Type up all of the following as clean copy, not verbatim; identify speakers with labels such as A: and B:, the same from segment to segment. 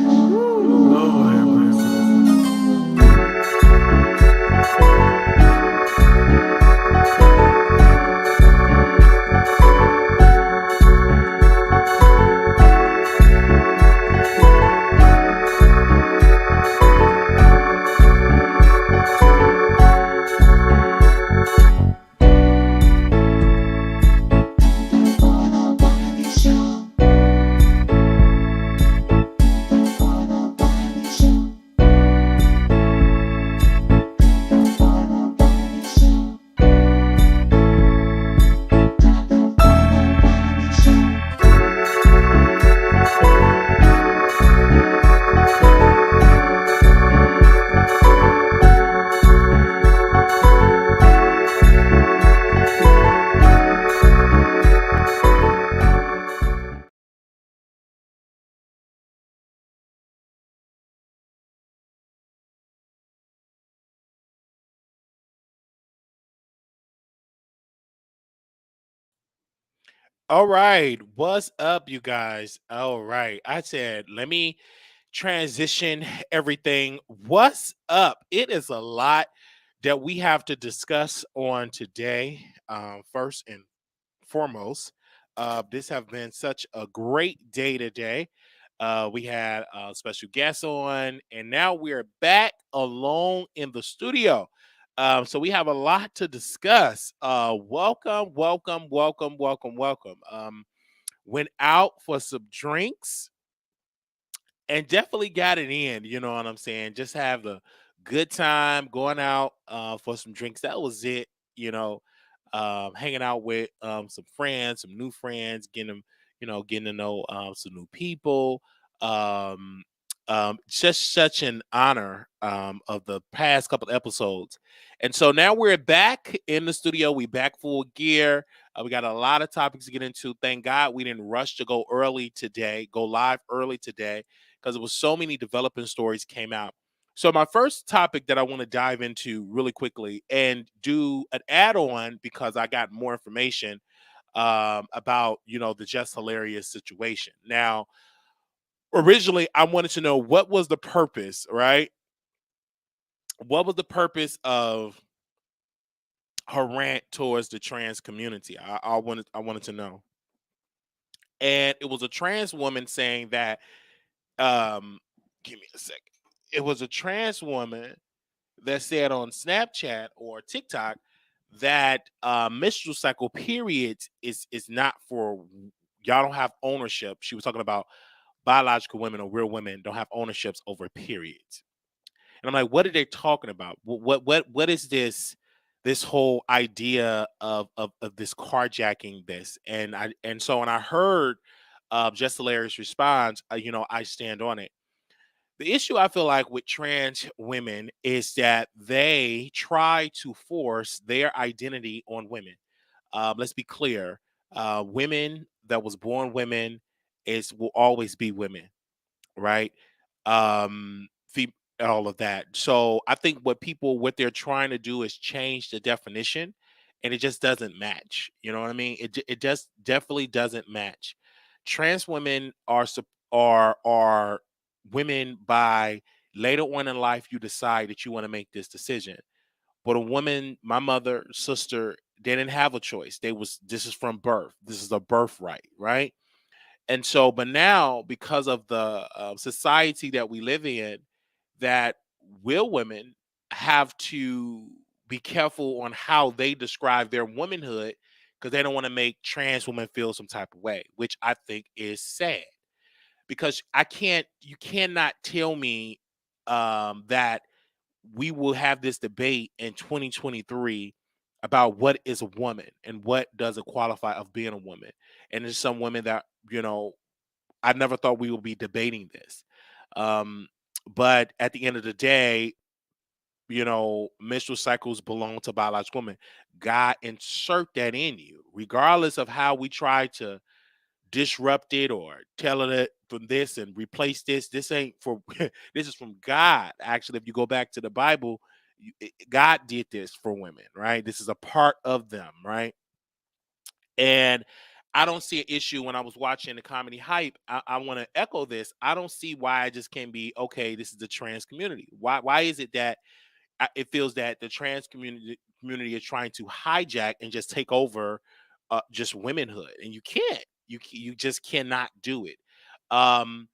A: Lord have mercy.
B: All right. What's up, you guys? All right. I said, let me transition everything. What's up? It is a lot that we have to discuss on today. First and foremost, this have been such a great day today. We had a special guest on, and now we're back alone in the studio. So we have a lot to discuss. Welcome, welcome, welcome, welcome, welcome. Went out for some drinks and definitely got it in. You know what I'm saying? Just have a good time going out for some drinks. That was it. You know, hanging out with some friends, some new friends, getting to know some new people. Um, just such an honor of the past couple episodes, and so now we're back in the studio. We back full gear. We got a lot of topics to get into. Thank God we didn't rush to go live early today, because there was so many developing stories came out. So my first topic that I want to dive into really quickly and do an add-on, because I got more information about the just hilarious situation. Now, originally, I wanted to know what was the purpose, right? What was the purpose of her rant towards the trans community? I wanted to know, and it was a trans woman saying that. Um, Give me a second. It was a trans woman that said on Snapchat or TikTok that menstrual cycle periods is not for y'all, don't have ownership. She was talking about biological women or real women don't have ownerships over periods. And I'm like, what are they talking about? What is this whole idea of this carjacking this? And I heard Just Hilarious response, I stand on it. The issue I feel like with trans women is that they try to force their identity on women. Let's be clear. Women that was born women will always be women, right? All of that. So I think what they're trying to do is change the definition, and it just doesn't match. You know what I mean? It just definitely doesn't match. Trans women are women by later on in life you decide that you want to make this decision. But a woman, my mother, sister, they didn't have a choice. This is from birth. This is a birthright, right? And so, but now, because of the society that we live in, that real women have to be careful on how they describe their womanhood, because they don't want to make trans women feel some type of way, which I think is sad. Because you cannot tell me that we will have this debate in 2023 about what is a woman and what does it qualify of being a woman. And there's some women that, I never thought we would be debating this. Um, but at the end of the day, menstrual cycles belong to biological women. God insert that in you, regardless of how we try to disrupt it or tell it from this and replace this. This ain't for this is from God. Actually, if you go back to the Bible, God did this for women, right? This is a part of them, right? And I don't see an issue when I was watching the comedy hype. I want to echo this. I don't see why I just can't be okay. This is the trans community. Why is it that it feels that the trans community is trying to hijack and just take over just womanhood, and you can't. You just cannot do it. Um,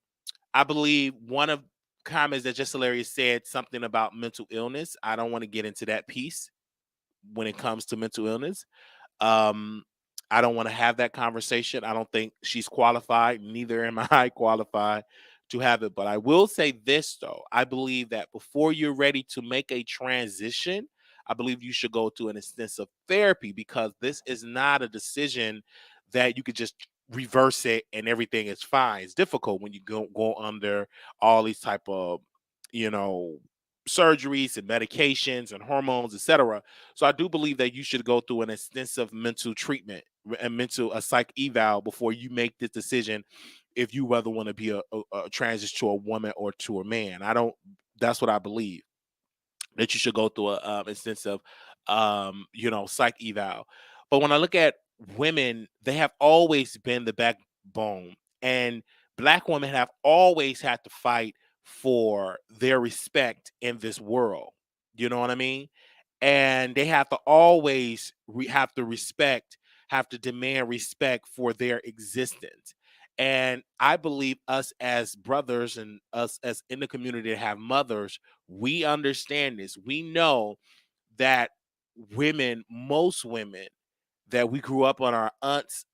B: I believe one of comments that just hilarious said something about mental illness. I don't want to get into that piece when it comes to mental illness. Um, I don't want to have that conversation. I don't think she's qualified. Neither am I qualified to have it. But I will say this, though. I believe that before you're ready to make a transition, I believe you should go to an extensive therapy, because this is not a decision that you could just reverse it and everything is fine. It's difficult when you go under all these type of, you know, surgeries and medications and hormones, etc. So I do believe that you should go through an extensive mental treatment and mental a psych eval before you make this decision if you whether want to be a transition to a woman or to a man. I don't. That's what I believe, that you should go through a extensive, psych eval. But when I look at women, they have always been the backbone, and black women have always had to fight for their respect in this world. You know what I mean? And they have to always have to respect, have to demand respect for their existence. And I believe us as brothers and us as in the community that have mothers, we understand this. We know that women, most women that we grew up on, our aunts,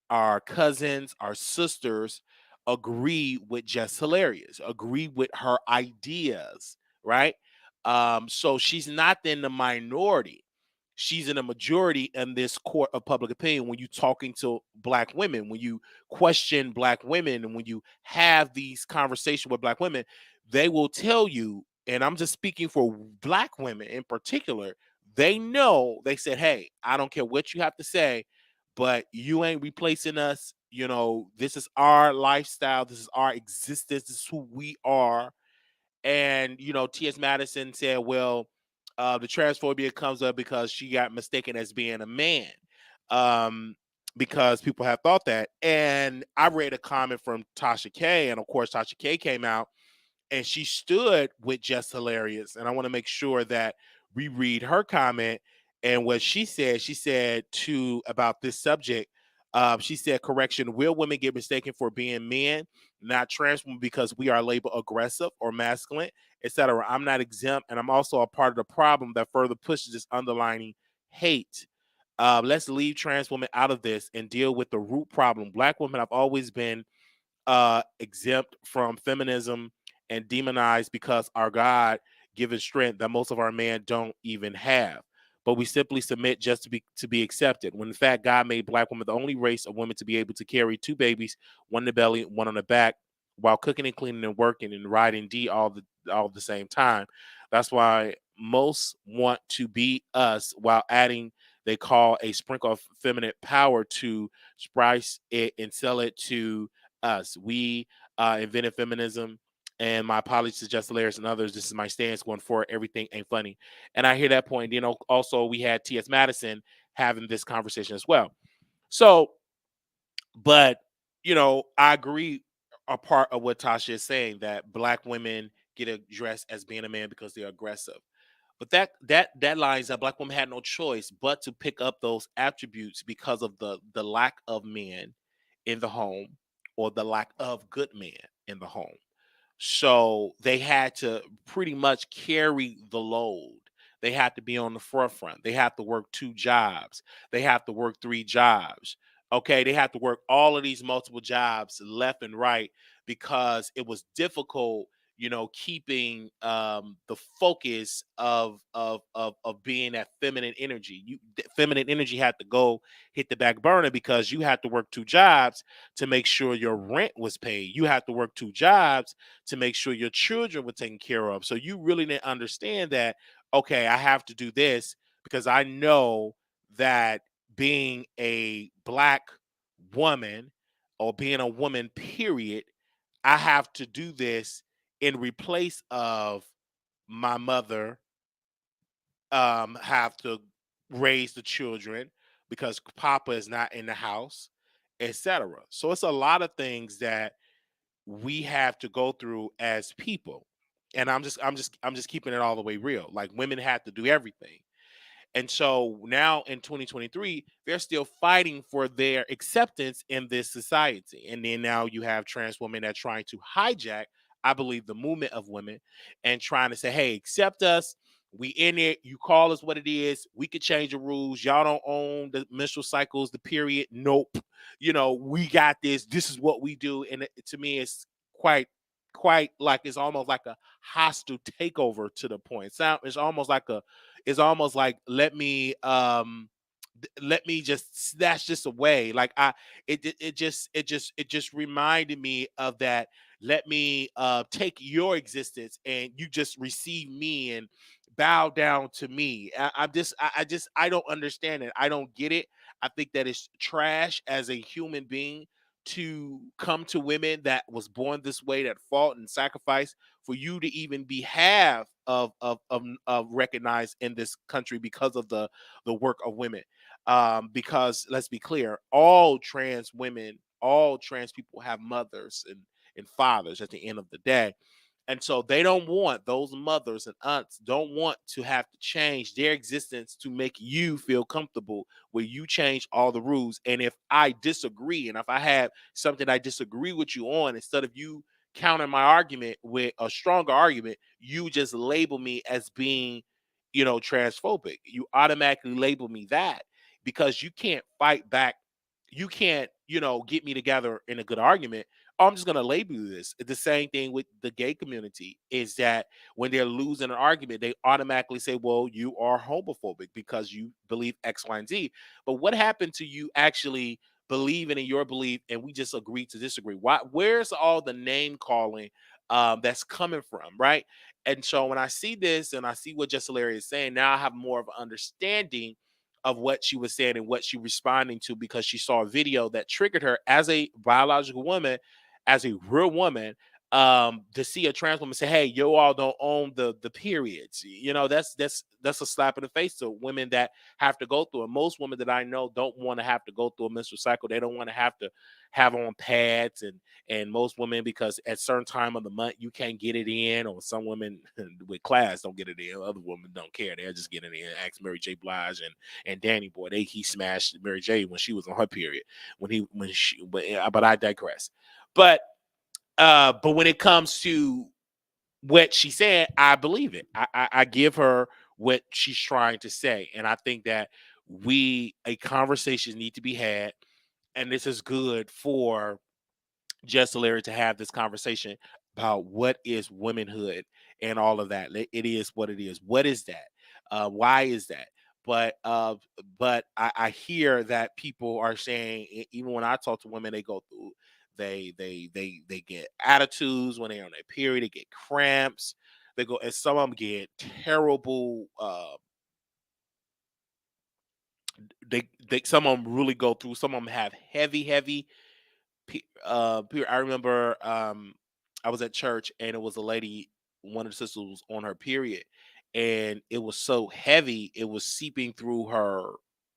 B: our cousins, our sisters, agree with Jess Hilarious, agree with her ideas, right? So she's not in the minority. She's in a majority in this court of public opinion. When you talking to black women, when you question black women, and when you have these conversations with black women, they will tell you, and I'm just speaking for black women in particular, they know, they said, hey, I don't care what you have to say, but you ain't replacing us. You know, this is our lifestyle, this is our existence, this is who we are. And T.S. Madison said, well, the transphobia comes up because she got mistaken as being a man, um, because people have thought that. And I read a comment from Tasha K, and of course Tasha K came out and she stood with Just Hilarious. And I want to make sure that we read her comment and what she said. She said to about this subject. She said, "Correction: will women get mistaken for being men, not trans women, because we are labeled aggressive or masculine, etc.? I'm not exempt, and I'm also a part of the problem that further pushes this underlining hate. Let's leave trans women out of this and deal with the root problem. Black women have always been exempt from feminism and demonized because our God given strength that most of our men don't even have. But we simply submit just to be accepted. When in fact God made black women the only race of women to be able to carry two babies, one in the belly, one on the back, while cooking and cleaning and working and riding D all the same time. That's why most want to be us while adding they call a sprinkle of feminine power to sprice it and sell it to us. We invented feminism, and my apologies to Just Hilarious and others. This is my stance going forward. Everything ain't funny. And I hear that point. Also we had T.S. Madison having this conversation as well. So, but I agree a part of what Tasha is saying, that black women get addressed as being a man because they're aggressive. But that lines up. Black women had no choice but to pick up those attributes because of the lack of men in the home, or the lack of good men in the home. So they had to pretty much carry the load. They had to be on the forefront. They have to work two jobs. They have to work three jobs. Okay, they have to work all of these multiple jobs left and right, because it was difficult, keeping the focus of being that feminine energy. Feminine energy had to go hit the back burner, because you had to work two jobs to make sure your rent was paid. You had to work two jobs to make sure your children were taken care of. So you really didn't understand that, okay, I have to do this because I know that being a black woman, or being a woman, period, I have to do this in replace of my mother, have to raise the children because Papa is not in the house. etc. So it's a lot of things that we have to go through as people. And I'm just keeping it all the way real. Like women have to do everything. And so now in 2023, they're still fighting for their acceptance in this society. And then now you have trans women that are trying to hijack, I believe, the movement of women and trying to say, hey, accept us. We in it. You call us what it is. We could change the rules. Y'all don't own the menstrual cycles, the period. Nope. We got this. This is what we do. And to me, it's quite like it's almost like a hostile takeover to the point. It's almost like let me just snatch this away. Like it just reminded me of that. Let me take your existence and you just receive me and bow down to me. I don't understand it. I don't get it. I think that it's trash as a human being to come to women that was born this way, that fought and sacrificed for you to even be half of recognized in this country because of the work of women. Because let's be clear, all trans women, all trans people have mothers and fathers at the end of the day. And so they don't want, those mothers and aunts don't want to have to change their existence to make you feel comfortable where you change all the rules. And if I disagree, and if I have something I disagree with you on, instead of you counter my argument with a stronger argument, you just label me as being, transphobic. You automatically label me that because you can't fight back. You can't, get me together in a good argument. I'm just going to label you this. The same thing with the gay community is that when they're losing an argument, they automatically say, well, you are homophobic because you believe X, Y, and Z. But what happened to you actually believing in your belief and we just agree to disagree? Where's all the name calling that's coming from, right? And so when I see this and I see what Jessica is saying, now I have more of an understanding of what she was saying and what she responding to because she saw a video that triggered her as a biological woman, as a real woman, to see a trans woman say, hey, you all don't own the periods. That's a slap in the face to women that have to go through it. Most women that I know don't want to have to go through a menstrual cycle. They don't want to have to have on pads, and most women, because at certain time of the month you can't get it in, or some women with class don't get it in. Other women don't care. They'll just get it in. Ask Mary J. Blige and Danny Boy. He smashed Mary J. when she was on her period. But I digress. But when it comes to what she said, I believe it. I give her what she's trying to say, and I think that a conversation need to be had, and this is good for Jess Larry to have this conversation about what is womanhood and all of that. It is what it is. What is that? Why is that? But uh, but I hear that people are saying, even when I talk to women, they go through, they get attitudes when they're on their period. They get cramps. They go, and some of them get terrible. They some of them really go through. Some of them have heavy I remember I was at church and it was a lady, one of the sisters was on her period, and it was so heavy, it was seeping through her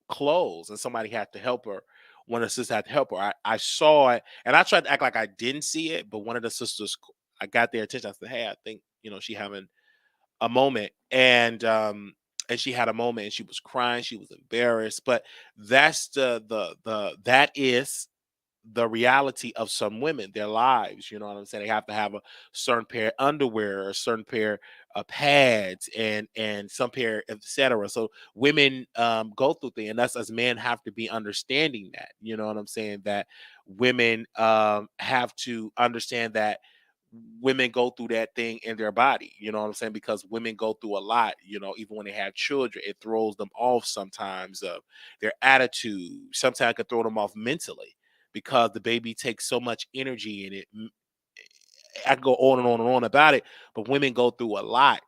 B: clothes, and somebody had to help her. One of the sisters had to help her. I saw it and I tried to act like I didn't see it, but one of the sisters, I got their attention. I said, hey, I think, she having a moment. And she had a moment and she was crying, she was embarrassed. But that's that is the reality of some women, their lives. You know what I'm saying? They have to have a certain pair of underwear, a certain pair of pads, and some pair, etc. So women go through things, and us as men have to be understanding that. You know what I'm saying? That women have to understand that women go through that thing in their body. You know what I'm saying? Because women go through a lot. Even when they have children, it throws them off sometimes of their attitude. Sometimes it can throw them off mentally because the baby takes so much energy in it. I can go on and on and on about it, but women go through a lot.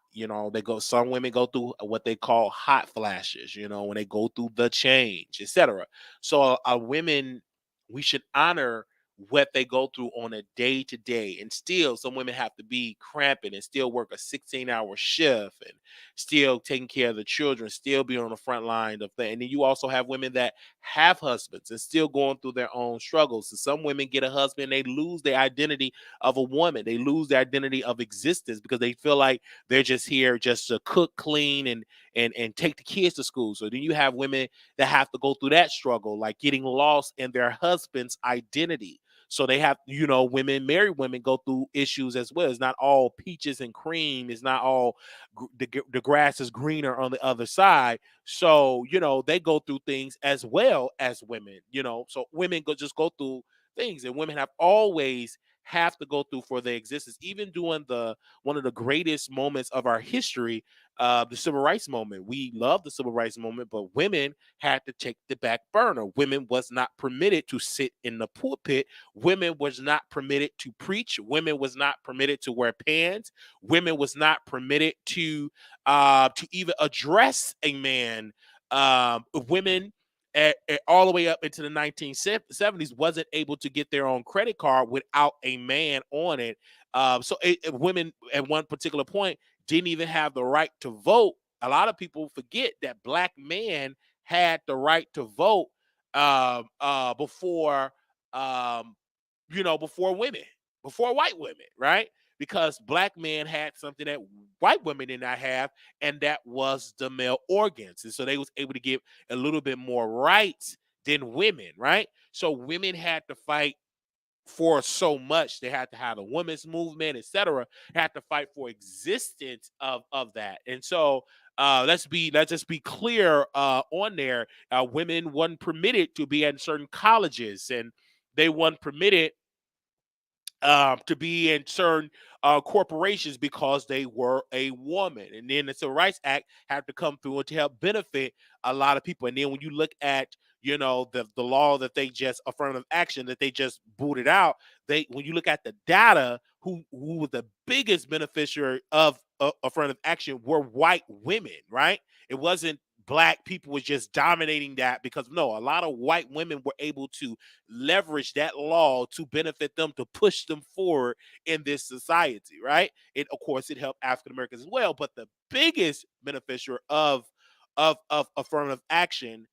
B: Some women go through what they call hot flashes, when they go through the change, etc. So, women, we should honor what they go through on a day to day. And still, some women have to be cramping and still work a 16-hour shift and still taking care of the children, still be on the front line of things. And then you also have women that have husbands and still going through their own struggles. So some women get a husband, they lose their identity of a woman, they lose their identity of existence because they feel like they're just here just to cook, clean, and take the kids to school. So then you have women that have to go through that struggle, like getting lost in their husband's identity. So they have, women, married women go through issues as well. It's not all peaches and cream. It's not all the grass is greener on the other side. So, they go through things as well as women, so women just go through things, and women have always have to go through for their existence, even during the one of the greatest moments of our history, the civil rights moment. We love the civil rights moment, but women had to take the back burner. Women was not permitted to sit in the pulpit. Women was not permitted to preach. Women was not permitted to wear pants. Women was not permitted to even address a man. Women all the way up into the 1970s wasn't able to get their own credit card without a man on it. Women at one particular point didn't even have the right to vote. A lot of people forget that black men had the right to vote before um, before women, before white women, right? Because black men had something that white women did not have, and that was the male organs. And so they was able to give a little bit more rights than women, right? So women had to fight for so much. They had to have a women's movement, etc. Had to fight for existence of that. And so let's just be clear on there. Women weren't permitted to be in certain colleges, and they weren't permitted to be in certain corporations because they were a woman. And then the Civil Rights Act had to come through and to help benefit a lot of people. And then when you look at the law that they just affirmative action that they just booted out, when you look at the data, who was the biggest beneficiary of affirmative action were white women, right? It wasn't black people was just dominating that, because no, a lot of white women were able to leverage that law to benefit them, to push them forward in this society, right? It, of course, it helped African Americans as well, but the biggest beneficiary of affirmative action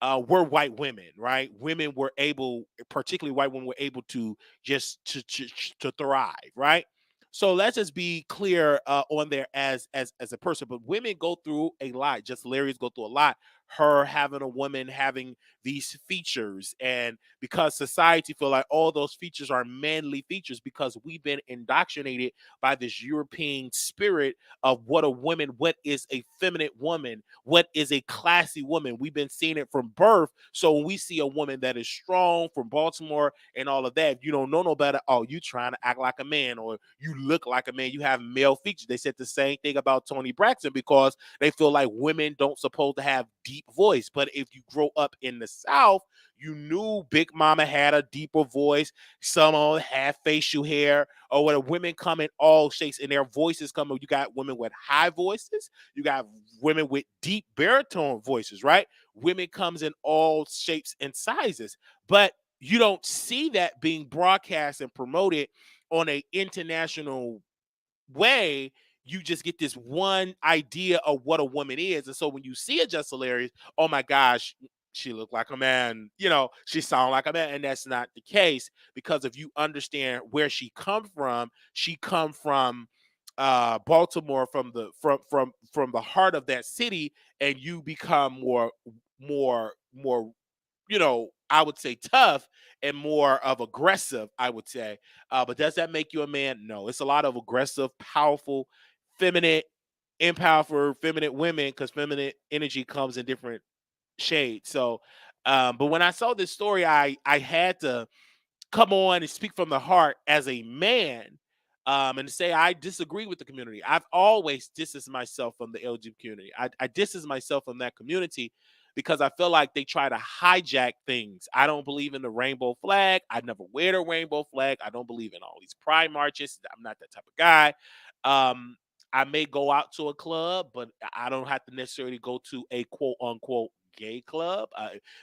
B: were white women, right? Women were able, particularly white women, were able to just to thrive, right? So let's just be clear on there as a person. But women go through a lot. Just Larry's go through a lot. Her having a woman having these features, and because society feel like all those features are manly features, because we've been indoctrinated by this European spirit of what a woman, what is a feminine woman, what is a classy woman. We've been seeing it from birth. So when we see a woman that is strong from Baltimore and all of that, you don't know no better. Oh, you trying to act like a man, or you look like a man. You have male features. They said the same thing about Toni Braxton, because they feel like women don't supposed to have deep voice. But if you grow up in the South, you knew Big Mama had a deeper voice. Some of them had facial hair, or when women come in all shapes and their voices come. You got women with high voices. You got women with deep baritone voices, right? Women comes in all shapes and sizes, but you don't see that being broadcast and promoted on a international way. You just get this one idea of what a woman is. And so when you see a Just Hilarious, oh my gosh, she looked like a man, she sound like a man. And that's not the case, because if you understand where she come from Baltimore, from the heart of that city, and you become more I would say tough and more of aggressive, I would say. But does that make you a man? No, it's a lot of aggressive, powerful, feminine, empowered, feminine women, because feminine energy comes in different shades. So, but when I saw this story, I had to come on and speak from the heart as a man, and say I disagree with the community. I've always distanced myself from the LGBT community. I distance myself from that community because I feel like they try to hijack things. I don't believe in the rainbow flag. I never wear the rainbow flag. I don't believe in all these pride marches. I'm not that type of guy. Um, I may go out to a club, but I don't have to necessarily go to a quote unquote gay club.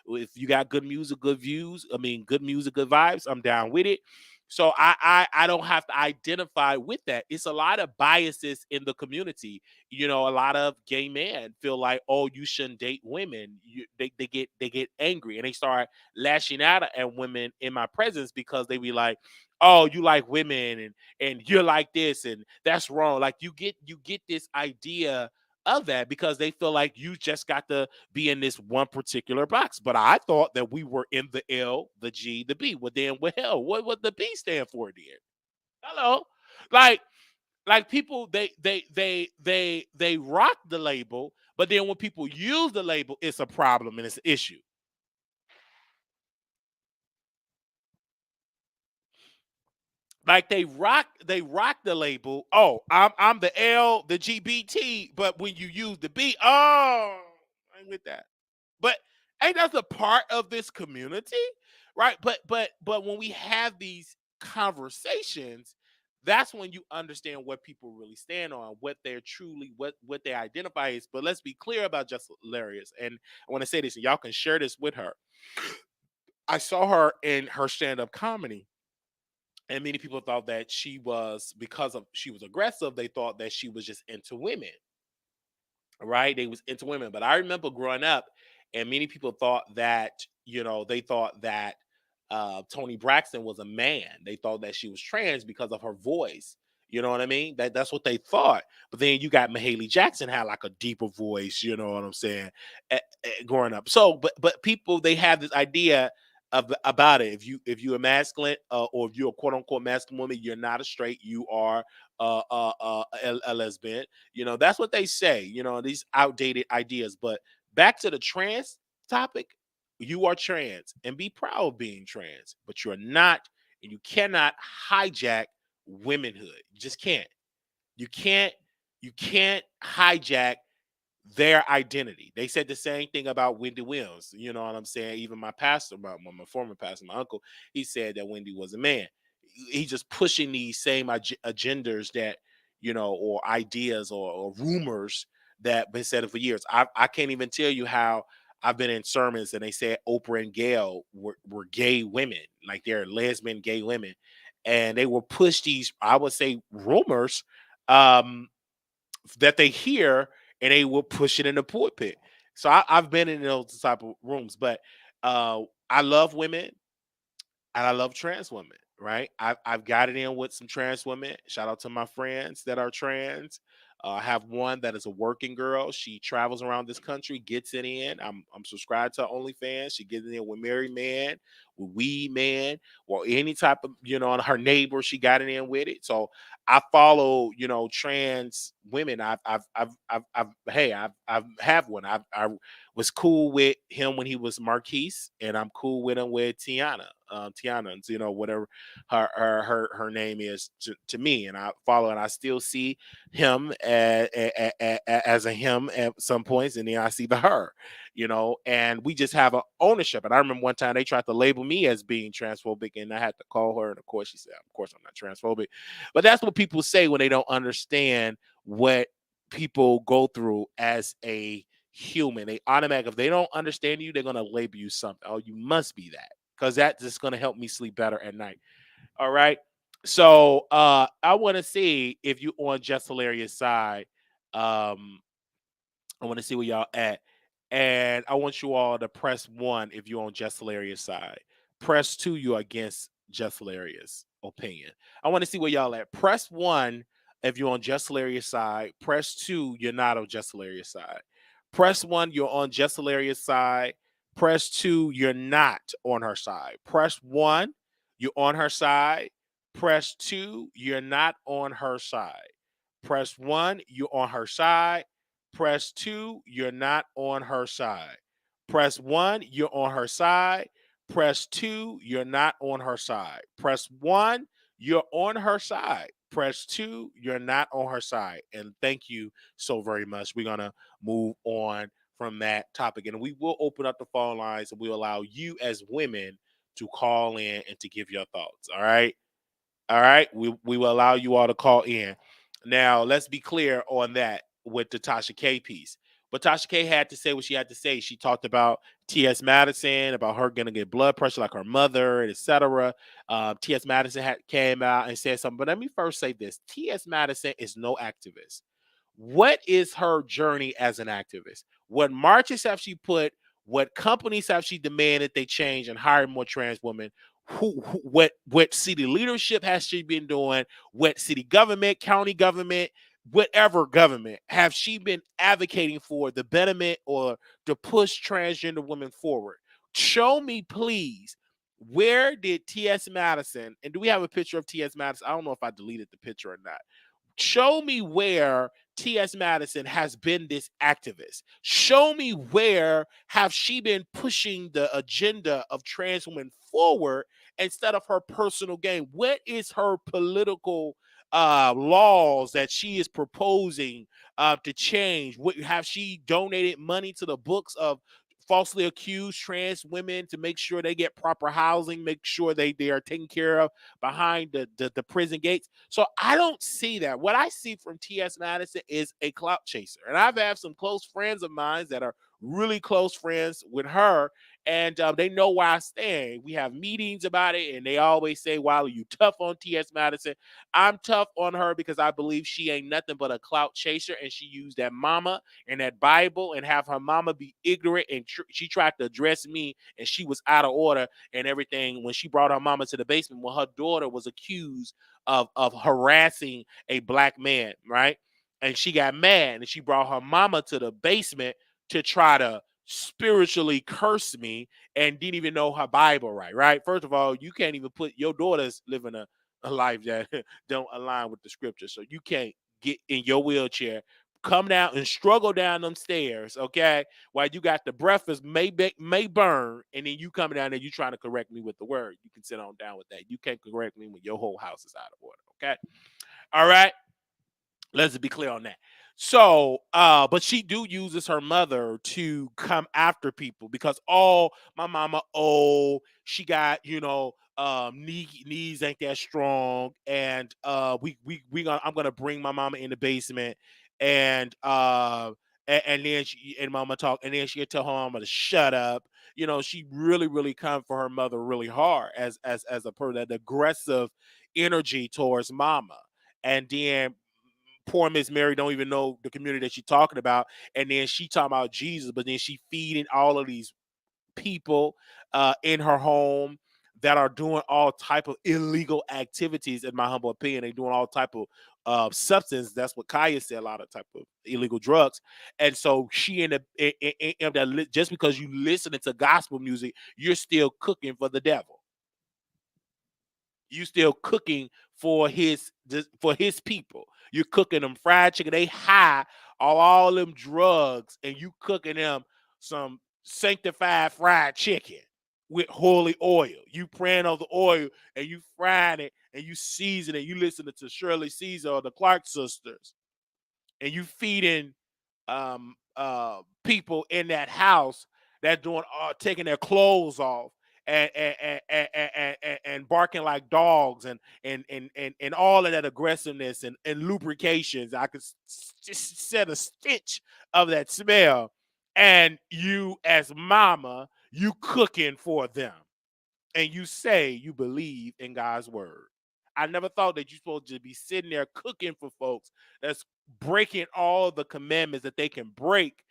B: If you got good music, good views, I mean, good music, good vibes, I'm down with it. So I don't have to identify with that. It's a lot of biases in the community. You know, a lot of gay men feel like, oh, you shouldn't date women. They get angry and they start lashing out at women in my presence because they be like, oh, you like women and you're like this and that's wrong. Like you get this idea of that because they feel like you just got to be in this one particular box. But I thought that we were in the L, the G, the B. Well, then what hell? What would the B stand for then? Hello? Like people they rock the label, but then when people use the label, it's a problem and it's an issue. Like they rock the label. Oh, I'm the L, the GBT, but when you use the B, oh, I'm with that. But ain't that a part of this community, right? But when we have these conversations, that's when you understand what people really stand on, what they're truly what they identify as. But let's be clear about Just Hilarious, and I want to say this, and y'all can share this with her. I saw her in her stand-up comedy, and many people thought that she was because of she was aggressive. They thought that she was just into women, right? They was into women. But I remember growing up, and many people thought that they thought that Tony Braxton was a man. They thought that she was trans because of her voice. You know what I mean? That's what they thought. But then you got Mahalia Jackson had like a deeper voice. You know what I'm saying? Growing up, so but people they have this idea about it. If you're masculine or if you're a quote unquote masculine woman, you're not a straight. You are a lesbian. That's what they say. These outdated ideas. But back to the trans topic, you are trans and be proud of being trans, but you're not, and you cannot hijack womanhood. You just can't. You can't. You can't hijack their identity. They said the same thing about Wendy Williams. You know what I'm saying? Even my pastor, my former pastor, my uncle, he said that Wendy was a man. He's just pushing these same agendas that, or ideas or rumors that been said for years. I can't even tell you how I've been in sermons and they said Oprah and Gail were gay women, like they're lesbian gay women. And they will push these, I would say, rumors. Um, that they hear and they will push it in the pulpit. So I've been in those type of rooms, but uh, I love women and I love trans women, right? I've got it in with some trans women. Shout out to my friends that are trans. I have one that is a working girl. She travels around this country, gets it in. I'm subscribed to OnlyFans. She gets it in with married man, with weed man, or any type of her neighbor. She got it in with it. So I follow trans women. I've have one. I was cool with him when he was Marquise, and I'm cool with him with Tiana. Tiana, whatever her name is to me, and I follow, and I still see him as a him at some points, and then I see the her, and we just have an ownership. And I remember one time they tried to label me as being transphobic, and I had to call her, and of course she said, "Of course I'm not transphobic," but that's what people say when they don't understand what people go through as a human. They automatic if they don't understand you, they're gonna label you something. Oh, you must be that because that's just gonna help me sleep better at night. All right. So I want to see if you on Just Hilarious side. Um, I want to see where y'all at. And I want you all to press one if you're on Just Hilarious side. Press two, you're against Just Hilarious opinion. I want to see where y'all at. Press one if you're on Just Hilarious side. Press two, you're not on Just Hilarious side. Press one, you're on Just Hilarious side. Press two, you're not on her side. Press one, you're on her side. Press two, you're not on her side. Press one, you're on her side. Press two, you're not on her side. Press one, you're on her side. Press two, you're not on her side. Press one, you're on her side. Press two, you're not on her side. And thank you so very much. We're going to move on from that topic. And we will open up the phone lines and we'll allow you as women to call in and to give your thoughts. All right. All right. We will allow you all to call in. Now, let's be clear on that with the Tasha K piece. But Tasha K had to say what she had to say. She talked about T.S. Madison, about her going to get blood pressure like her mother, etc. T.S. Madison came out and said something. But let me first say this. T.S. Madison is no activist. What is her journey as an activist? What marches have she put? What companies have she demanded they change and hire more trans women? What city leadership has she been doing? What city government, county government, whatever government have she been advocating for the betterment or to push transgender women forward? Show me, please. Where did T.S. Madison, and do we have a picture of T.S. Madison? I don't know if I deleted the picture or not. Show me where T.S. Madison has been this activist. Show me where have she been pushing the agenda of trans women forward instead of her personal gain. What is her political laws that she is proposing to change? What have she donated money to the books of falsely accused trans women to make sure they get proper housing, make sure they are taken care of behind the prison gates? So I don't see that. What I see from T.S. Madison is a clout chaser. And I've had some close friends of mine that are really close friends with her, and they know where I stand. We have meetings about it, and they always say, Wiley, you tough on T.S. Madison. I'm tough on her because I believe she ain't nothing but a clout chaser, and she used that mama and that Bible and have her mama be ignorant, and she tried to address me, and she was out of order and everything when she brought her mama to the basement when her daughter was accused of harassing a black man, right? And she got mad and she brought her mama to the basement to try to spiritually curse me and didn't even know her Bible right? First of all, you can't even put your daughters living a life that don't align with the scripture. So you can't get in your wheelchair, come down and struggle down them stairs, okay? While you got the breakfast may burn, and then you coming down there, you trying to correct me with the word. You can sit on down with that. You can't correct me when your whole house is out of order, okay? All right. Let's be clear on that. So, but she do uses her mother to come after people because my mama old, she got, knees ain't that strong, and I'm gonna bring my mama in the basement, and then mama talk, and then she'll tell her mama to shut up. She really come for her mother really hard as a person, that aggressive energy towards mama. And then poor Miss Mary don't even know the community that she's talking about, and then she talking about Jesus, but then she feeding all of these people in her home that are doing all type of illegal activities. In my humble opinion, they doing all type of substance. That's what Kaya said, a lot of type of illegal drugs. And so she in that, just because you listening to gospel music, you're still cooking for the devil. You still cooking for his people. You're cooking them fried chicken. They high all them drugs, and you cooking them some sanctified fried chicken with holy oil. You praying on the oil, and you frying it, and you season it. You listening to Shirley Caesar or the Clark sisters, and you feeding people in that house that doing taking their clothes off and barking like dogs and all of that aggressiveness and lubrications. I could just set a stench of that smell. And you, as mama, you cooking for them, and you say you believe in God's word. I never thought that you're supposed to be sitting there cooking for folks that's breaking all the commandments that they can break,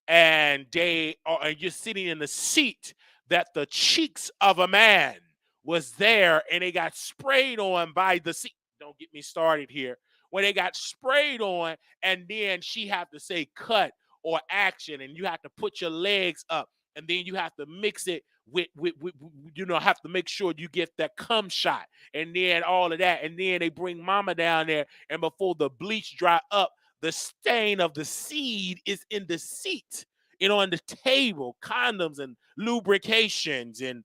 B: and and you're sitting in the seat that the cheeks of a man was there, and they got sprayed on by the seat. Don't get me started here. When they got sprayed on, and then she have to say cut or action, and you have to put your legs up, and then you have to mix it with have to make sure you get that cum shot, and then all of that, and then they bring mama down there, and before the bleach dry up, the stain of the seed is in the seat, on the table, condoms and lubrications and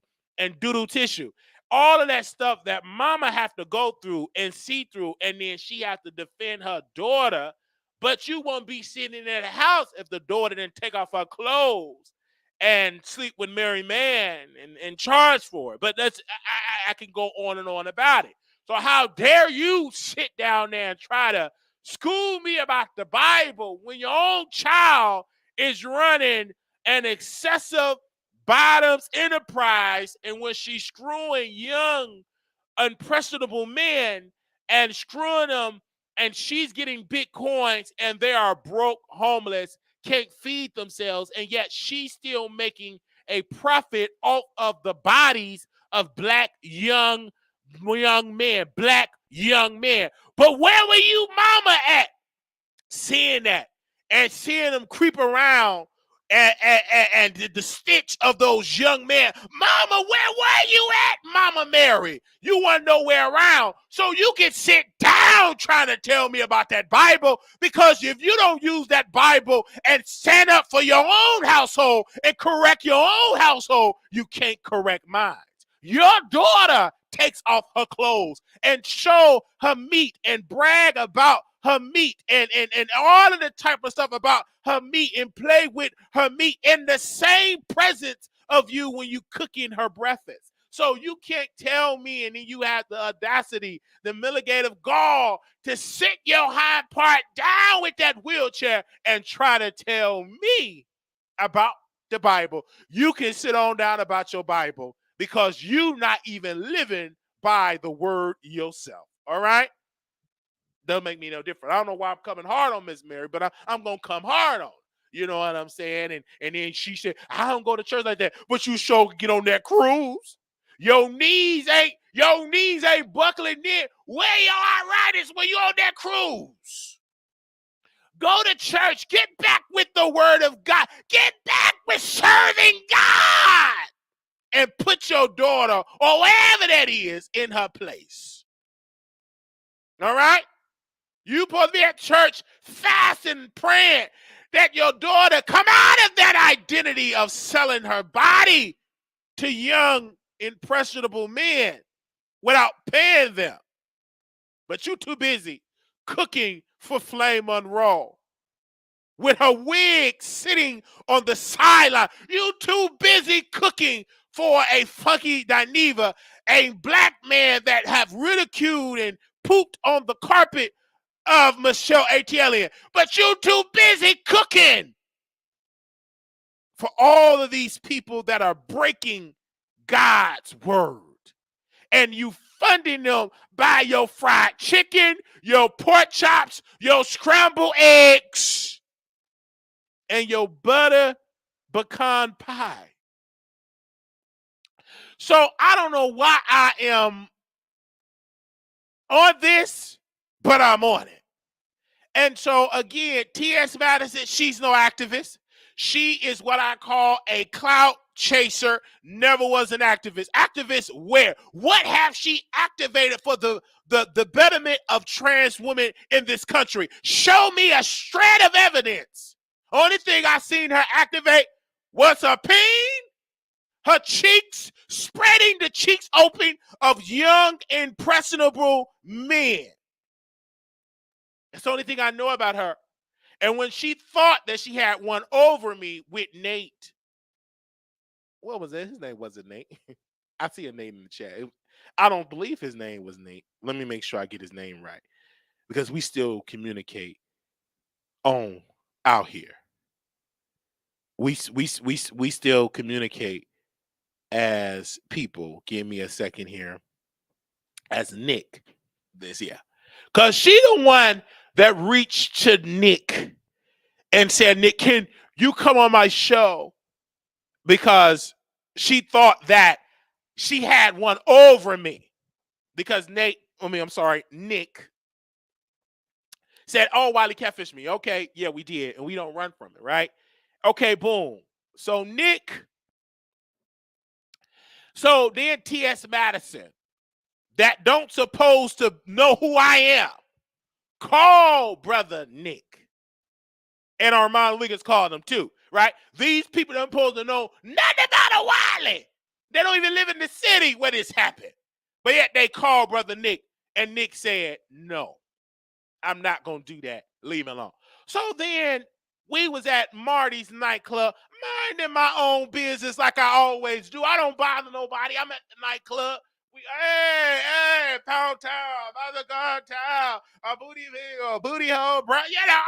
B: doodle tissue, all of that stuff that mama have to go through and see through, and then she have to defend her daughter. But you won't be sitting in the house if the daughter didn't take off her clothes and sleep with Mary Man and charge for it. But I can go on and on about it. So how dare you sit down there and try to school me about the Bible when your own child is running an excessive bottoms enterprise, and when she's screwing young, impressionable men and screwing them, and she's getting big coins, and they are broke, homeless, can't feed themselves, and yet she's still making a profit off of the bodies of black young men, black young men. But where were you, mama, at? Seeing that and seeing them creep around and the stitch of those young men. Mama, where were you at, Mama Mary? You weren't nowhere around. So you can sit down trying to tell me about that Bible, because if you don't use that Bible and stand up for your own household and correct your own household, you can't correct mine. Your daughter takes off her clothes and show her meat and brag about her meat and all of the type of stuff about her meat and play with her meat in the same presence of you when you cooking her breakfast. So you can't tell me, and then you have the audacity, the milligative gall to sit your hind part down with that wheelchair and try to tell me about the Bible. You can sit on down about your Bible because you not even living by the word yourself. All right? Doesn't make me no different. I don't know why I'm coming hard on Miss Mary, but I'm going to come hard on her. You know what I'm saying? And then she said, I don't go to church like that, but you sure get on that cruise. Your knees ain't buckling in. Where your arthritis when you on that cruise? Go to church. Get back with the word of God. Get back with serving God. And put your daughter, or wherever that is, in her place. All right? You supposed to be at church fasting, praying that your daughter come out of that identity of selling her body to young, impressionable men without paying them. But you too busy cooking for Flame Monroe with her wig sitting on the sideline. You too busy cooking for a funky Dineva, a black man that have ridiculed and pooped on the carpet of Michelle Atielian. But you too busy cooking for all of these people that are breaking God's word. And you funding them by your fried chicken, your pork chops, your scrambled eggs, and your butter pecan pie. So I don't know why I am on this, but I'm on it. And so again, T.S. Madison, she's no activist. She is what I call a clout chaser, never was an activist. Activist where? What have she activated for the betterment of trans women in this country? Show me a shred of evidence. Only thing I seen her activate was her pain, her cheeks, spreading the cheeks open of young, impressionable men. That's the only thing I know about her. And when she thought that she had one over me with Nate, what was it? His name wasn't Nate. I see a name in the chat. I don't believe his name was Nate. Let me make sure I get his name right, because we still communicate on out here. We still communicate as people. Give me a second here. As Nick, because she the one that reached to Nick and said, Nick, can you come on my show? Because she thought that she had one over me. Because Nick said, oh, Wiley catfished me. Okay, yeah, we did. And we don't run from it, right? Okay, boom. So then T.S. Madison, that don't supposed to know who I am, call brother Nick. And Armand Wiggins called him too, right? These people don't supposed to know nothing about a Wiley. They don't even live in the city where this happened. But yet they called brother Nick, and Nick said, no, I'm not going to do that. Leave him alone. So then we was at Marty's nightclub, minding my own business like I always do. I don't bother nobody. I'm at the nightclub, Hey, pound town, mother god town, a booty hill, booty hole, bro. You know,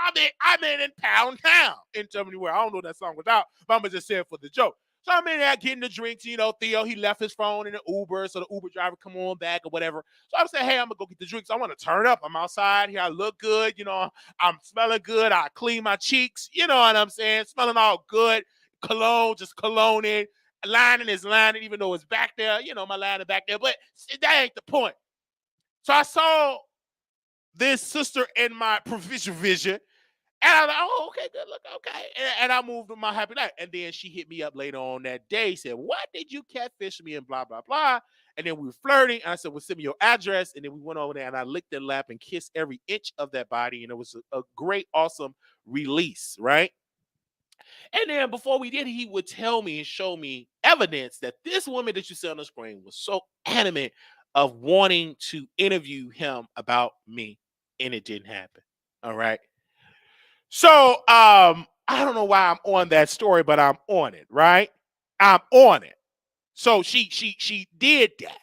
B: I'm in pound town. In tell me where I don't know that song without, but I'm just saying for the joke. So I'm in there getting the drinks. You know, Theo, he left his phone in the Uber, so the Uber driver come on back or whatever. So I'm saying, hey, I'm gonna go get the drinks. I want to turn up. I'm outside here. I look good. You know, I'm smelling good. I clean my cheeks. You know what I'm saying? Smelling all good. Cologne, just cologne in. Lining is lining, even though it's back there. You know, my line is back there. But that ain't the point. So I saw this sister in my provision vision. And I'm like, oh, okay, good look, okay. And I moved with my happy night. And then she hit me up later on that day, said, what did you catfish me and blah, blah, blah. And then we were flirting. And I said, well, send me your address. And then we went over there and I licked their lap and kissed every inch of that body. And it was a great, awesome release, right? And then before we did, he would tell me and show me evidence that this woman that you see on the screen was so adamant of wanting to interview him about me. And it didn't happen. All right. So I don't know why I'm on that story, but I'm on it, right? I'm on it. So she did that.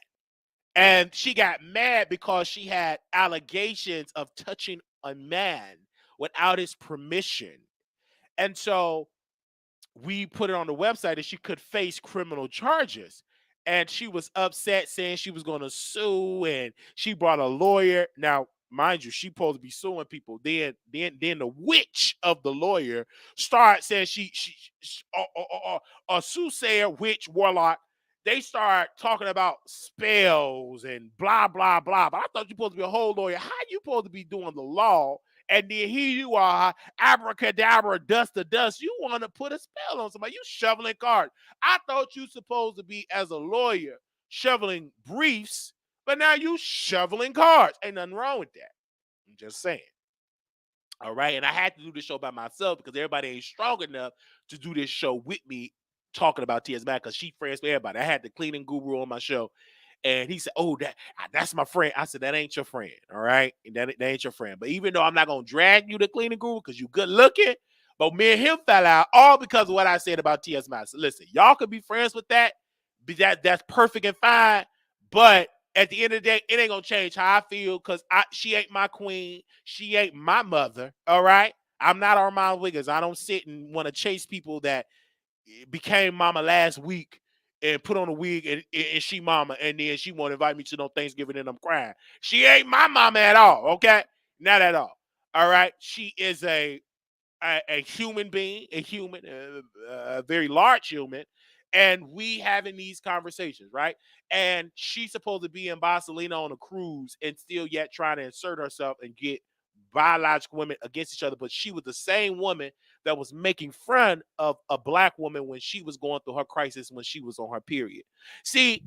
B: And she got mad because she had allegations of touching a man without his permission. And so we put it on the website that she could face criminal charges. And she was upset saying she was going to sue and she brought a lawyer. Now, mind you, she supposed to be suing people. Then the witch of the lawyer started saying she a soothsayer, witch, warlock. They start talking about spells and blah, blah, blah. But I thought you supposed to be a whole lawyer. How you supposed to be doing the law? And then here you are, abracadabra, dust to dust. You want to put a spell on somebody. You shoveling cards. I thought you supposed to be, as a lawyer, shoveling briefs, but now you shoveling cards. Ain't nothing wrong with that. I'm just saying. All right. And I had to do this show by myself because everybody ain't strong enough to do this show with me talking about T.S. Mac because she friends with everybody. I had the cleaning guru on my show. And he said, oh, that's my friend. I said, that ain't your friend. All right. That ain't your friend. But even though I'm not going to drag you to cleaning guru because you good looking, but me and him fell out all because of what I said about T.S. Mac. So listen, y'all could be friends with that. That's perfect and fine. But at the end of the day, it ain't gonna change how I feel because she ain't my queen. She ain't my mother. All right. I'm not Armand Wiggins. I don't sit and want to chase people that became mama last week and put on a wig and she mama. And then she want to invite me to no Thanksgiving and I'm crying. She ain't my mama at all. Okay. Not at all. All right. She is a human being, a human, a very large human, and we having these conversations, right? And she's supposed to be in Barcelona on a cruise and still yet trying to insert herself and get biological women against each other. But she was the same woman that was making fun of a black woman when she was going through her crisis when she was on her period. See,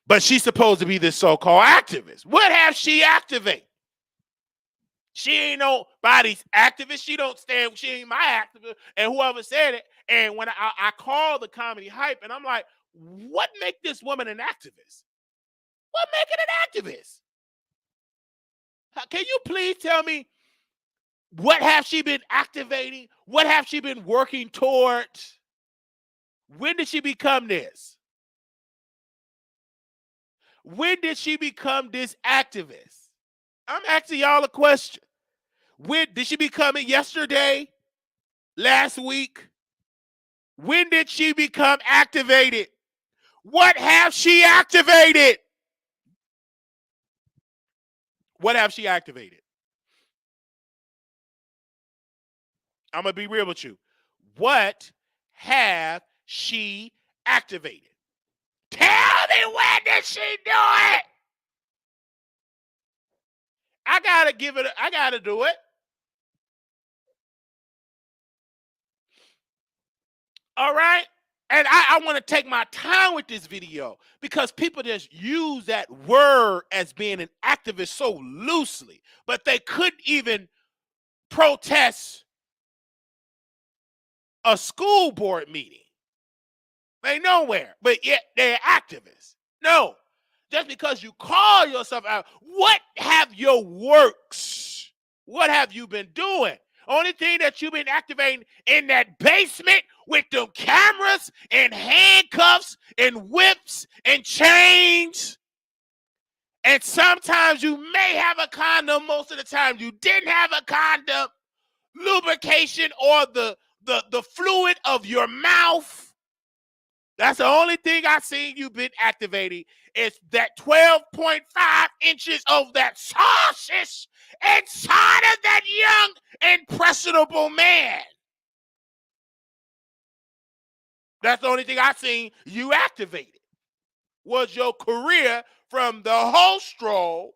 B: but she's supposed to be this so-called activist. What have she activated? She ain't nobody's activist. She don't stand. She ain't my activist. And whoever said it. And when I call the comedy hype, and I'm like, what make this woman an activist? What make it an activist? Can you please tell me what have she been activating? What have she been working towards? When did she become this? When did she become this activist? I'm asking y'all a question. When did she become it? Yesterday? Last week? When did she become activated? What have she activated? What have she activated? I'm going to be real with you. What have she activated? Tell me, when did she do it? I got to do it. All right? And I want to take my time with this video because people just use that word as being an activist so loosely, but they couldn't even protest a school board meeting. They nowhere, but yet they're activists. No, just because you call yourself out, what have your works? What have you been doing? Only thing that you've been activating in that basement with them cameras and handcuffs and whips and chains. And sometimes you may have a condom. Most of the time you didn't have a condom. Lubrication or the fluid of your mouth. That's the only thing I seen you been activating is that 12.5 inches of that sausage inside of that young, impressionable man. That's the only thing I seen you activated was your career from the host role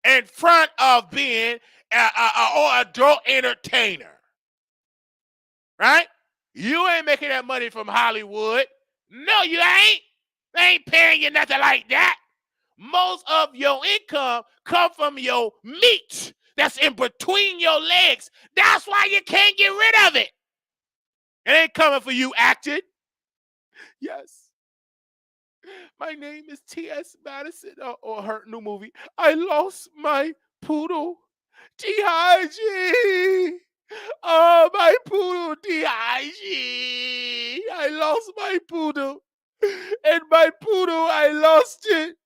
B: in front of being an adult entertainer. Right? You ain't making that money from Hollywood. No, you ain't. They ain't paying you nothing like that. Most of your income come from your meat that's in between your legs. That's why you can't get rid of it. It ain't coming for you acting. Yes. My name is T.S. Madison, or her new movie. I lost my poodle. T.I.G. Oh, my poodle, D.I.G. I lost my poodle. And my poodle, I lost it.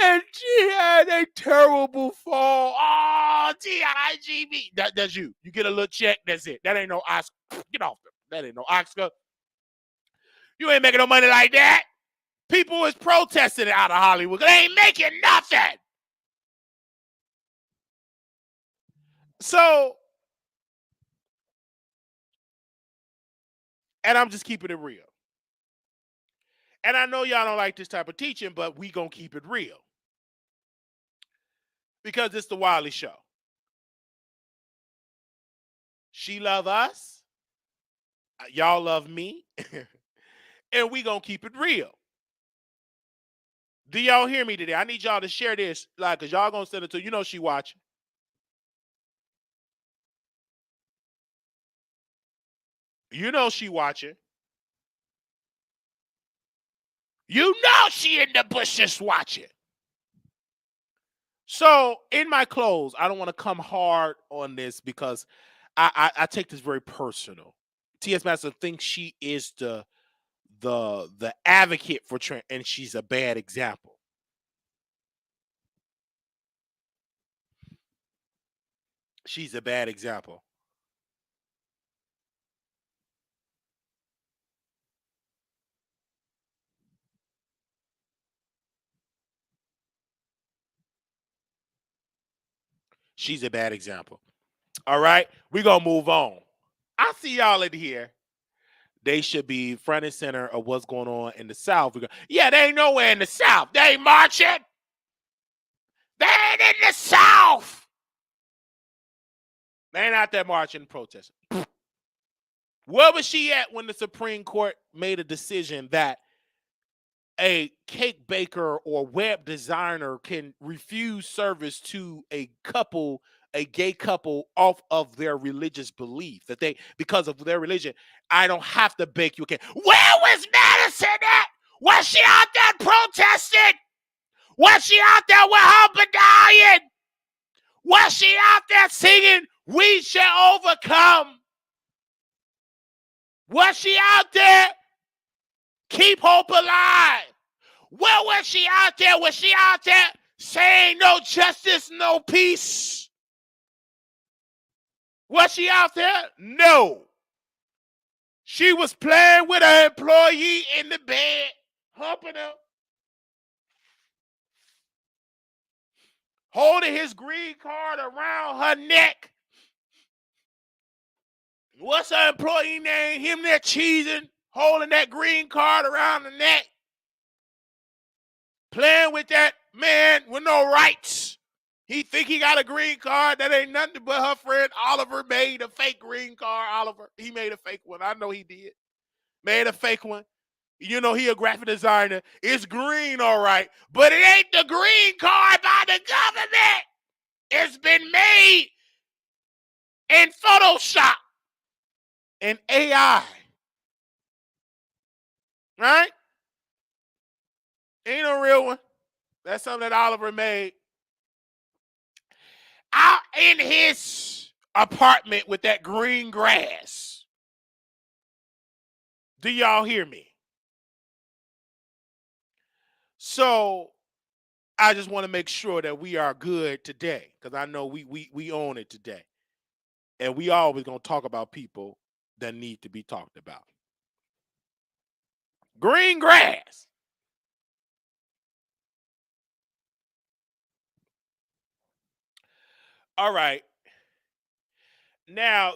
B: And she had a terrible fall. Oh, T.I.G. That's you. You get a little check, that's it. That ain't no Oscar. Get off them. That ain't no Oscar. You ain't making no money like that. People is protesting it out of Hollywood. They ain't making nothing. So, and I'm just keeping it real. And I know y'all don't like this type of teaching, but we gonna keep it real. Because it's the Wiley Show. She love us. Y'all love me. And we gonna keep it real. Do y'all hear me today? I need y'all to share this, cause y'all gonna send it to, she watching. She watching. She in the bushes watching. So in my close, I don't want to come hard on this because I take this very personal. T.S. Madison thinks she is the advocate for Trent, and she's a bad example. She's a bad example. She's a bad example. All right, we're gonna move on. I see y'all in here. They should be front and center of what's going on in the South. Yeah, they ain't nowhere in the South. They ain't marching. They ain't in the South. They ain't out there marching and protesting. Where was she at when the Supreme Court made a decision that a cake baker or web designer can refuse service to a gay couple off of their religious belief, that they, because of their religion, I don't have to bake you a cake. Where was Madison at? Was she out there protesting? Was she out there with her medallion? Was she out there singing, "We shall overcome"? Was she out there, "Keep hope alive"? Where was she out there? Was she out there saying no justice, no peace? Was she out there? No. She was playing with her employee in the bed, humping him, holding his green card around her neck. What's her employee name? Him there cheesing, holding that green card around the neck, playing with that man with no rights. He think he got a green card. That ain't nothing but her friend Oliver made a fake green card. Oliver, he made a fake one. I know he did. Made a fake one. He a graphic designer. It's green, all right. But it ain't the green card by the government. It's been made in Photoshop and AI. Right? Ain't a real one. That's something that Oliver made out in his apartment with that green grass. Do y'all hear me? So I just want to make sure that we are good today, because I know we own it today. And we always gonna talk about people that need to be talked about. Green grass. All right. Now,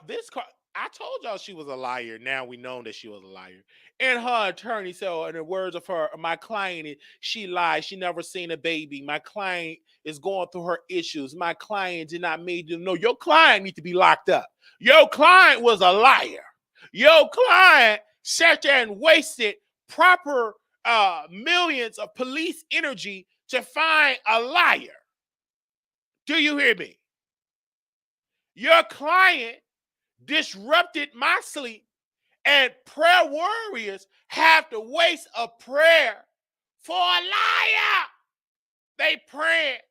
B: I told y'all she was a liar. Now we know that she was a liar. And her attorney said, in the words of her, my client, she lied. She never seen a baby. My client is going through her issues. My client did not make you know. Your client need to be locked up. Your client was a liar. Your client sat there and wasted proper millions of police energy to find a liar. Do you hear me? Your client disrupted my sleep, and prayer warriors have to waste a prayer for a liar. They prayed,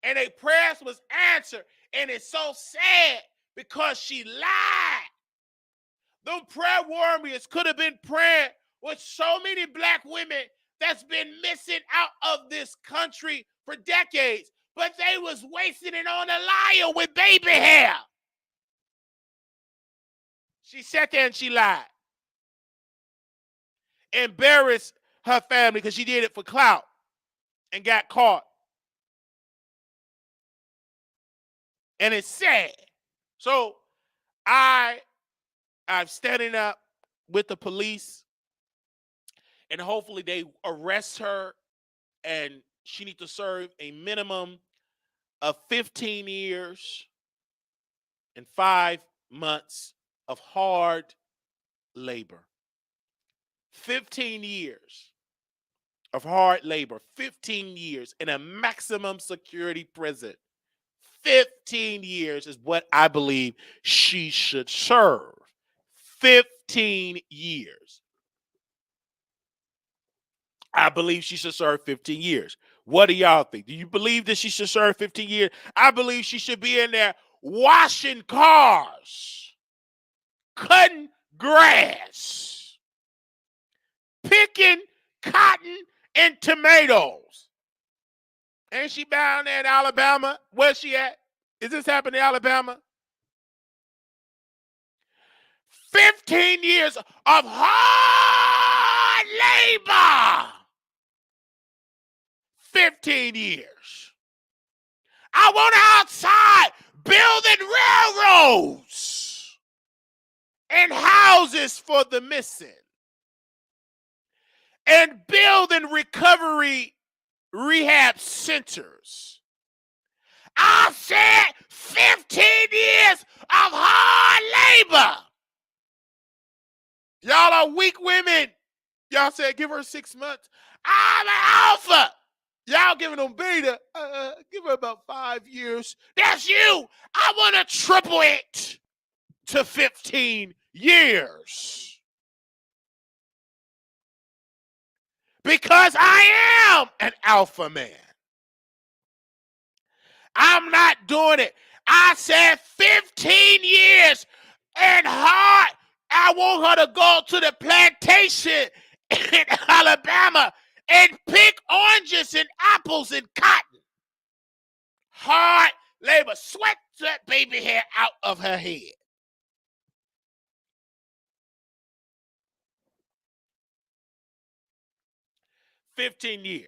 B: and their prayers was answered, and it's so sad because she lied. Them prayer warriors could have been praying with so many black women that's been missing out of this country for decades, but they was wasting it on a liar with baby hair. She sat there and she lied. Embarrassed her family because she did it for clout and got caught. And it's sad. So I'm standing up with the police, and hopefully they arrest her, and she needs to serve a minimum of 15 years and 5 months of hard labor. 15 years of hard labor, 15 years in a maximum security prison. 15 years is what I believe she should serve. 15 years. I believe she should serve 15 years. What do y'all think? Do you believe that she should serve 15 years? I believe she should be in there washing cars, cutting grass, picking cotton and tomatoes. Ain't she down there in Alabama? Where's she at? Is this happening in Alabama? 15 years of hard labor. 15 years. I want her outside building railroads and houses for the missing and building recovery rehab centers. I said 15 years of hard labor. Y'all are weak women. Y'all said give her 6 months. I'm an alpha. Y'all giving them beta. Give her about 5 years. That's you. I want to triple it to 15 years. Because I am an alpha man. I'm not doing it. I said 15 years and hard. I want her to go to the plantation in Alabama and pick oranges and apples and cotton. Hard labor. Sweat that baby hair out of her head. $15 years.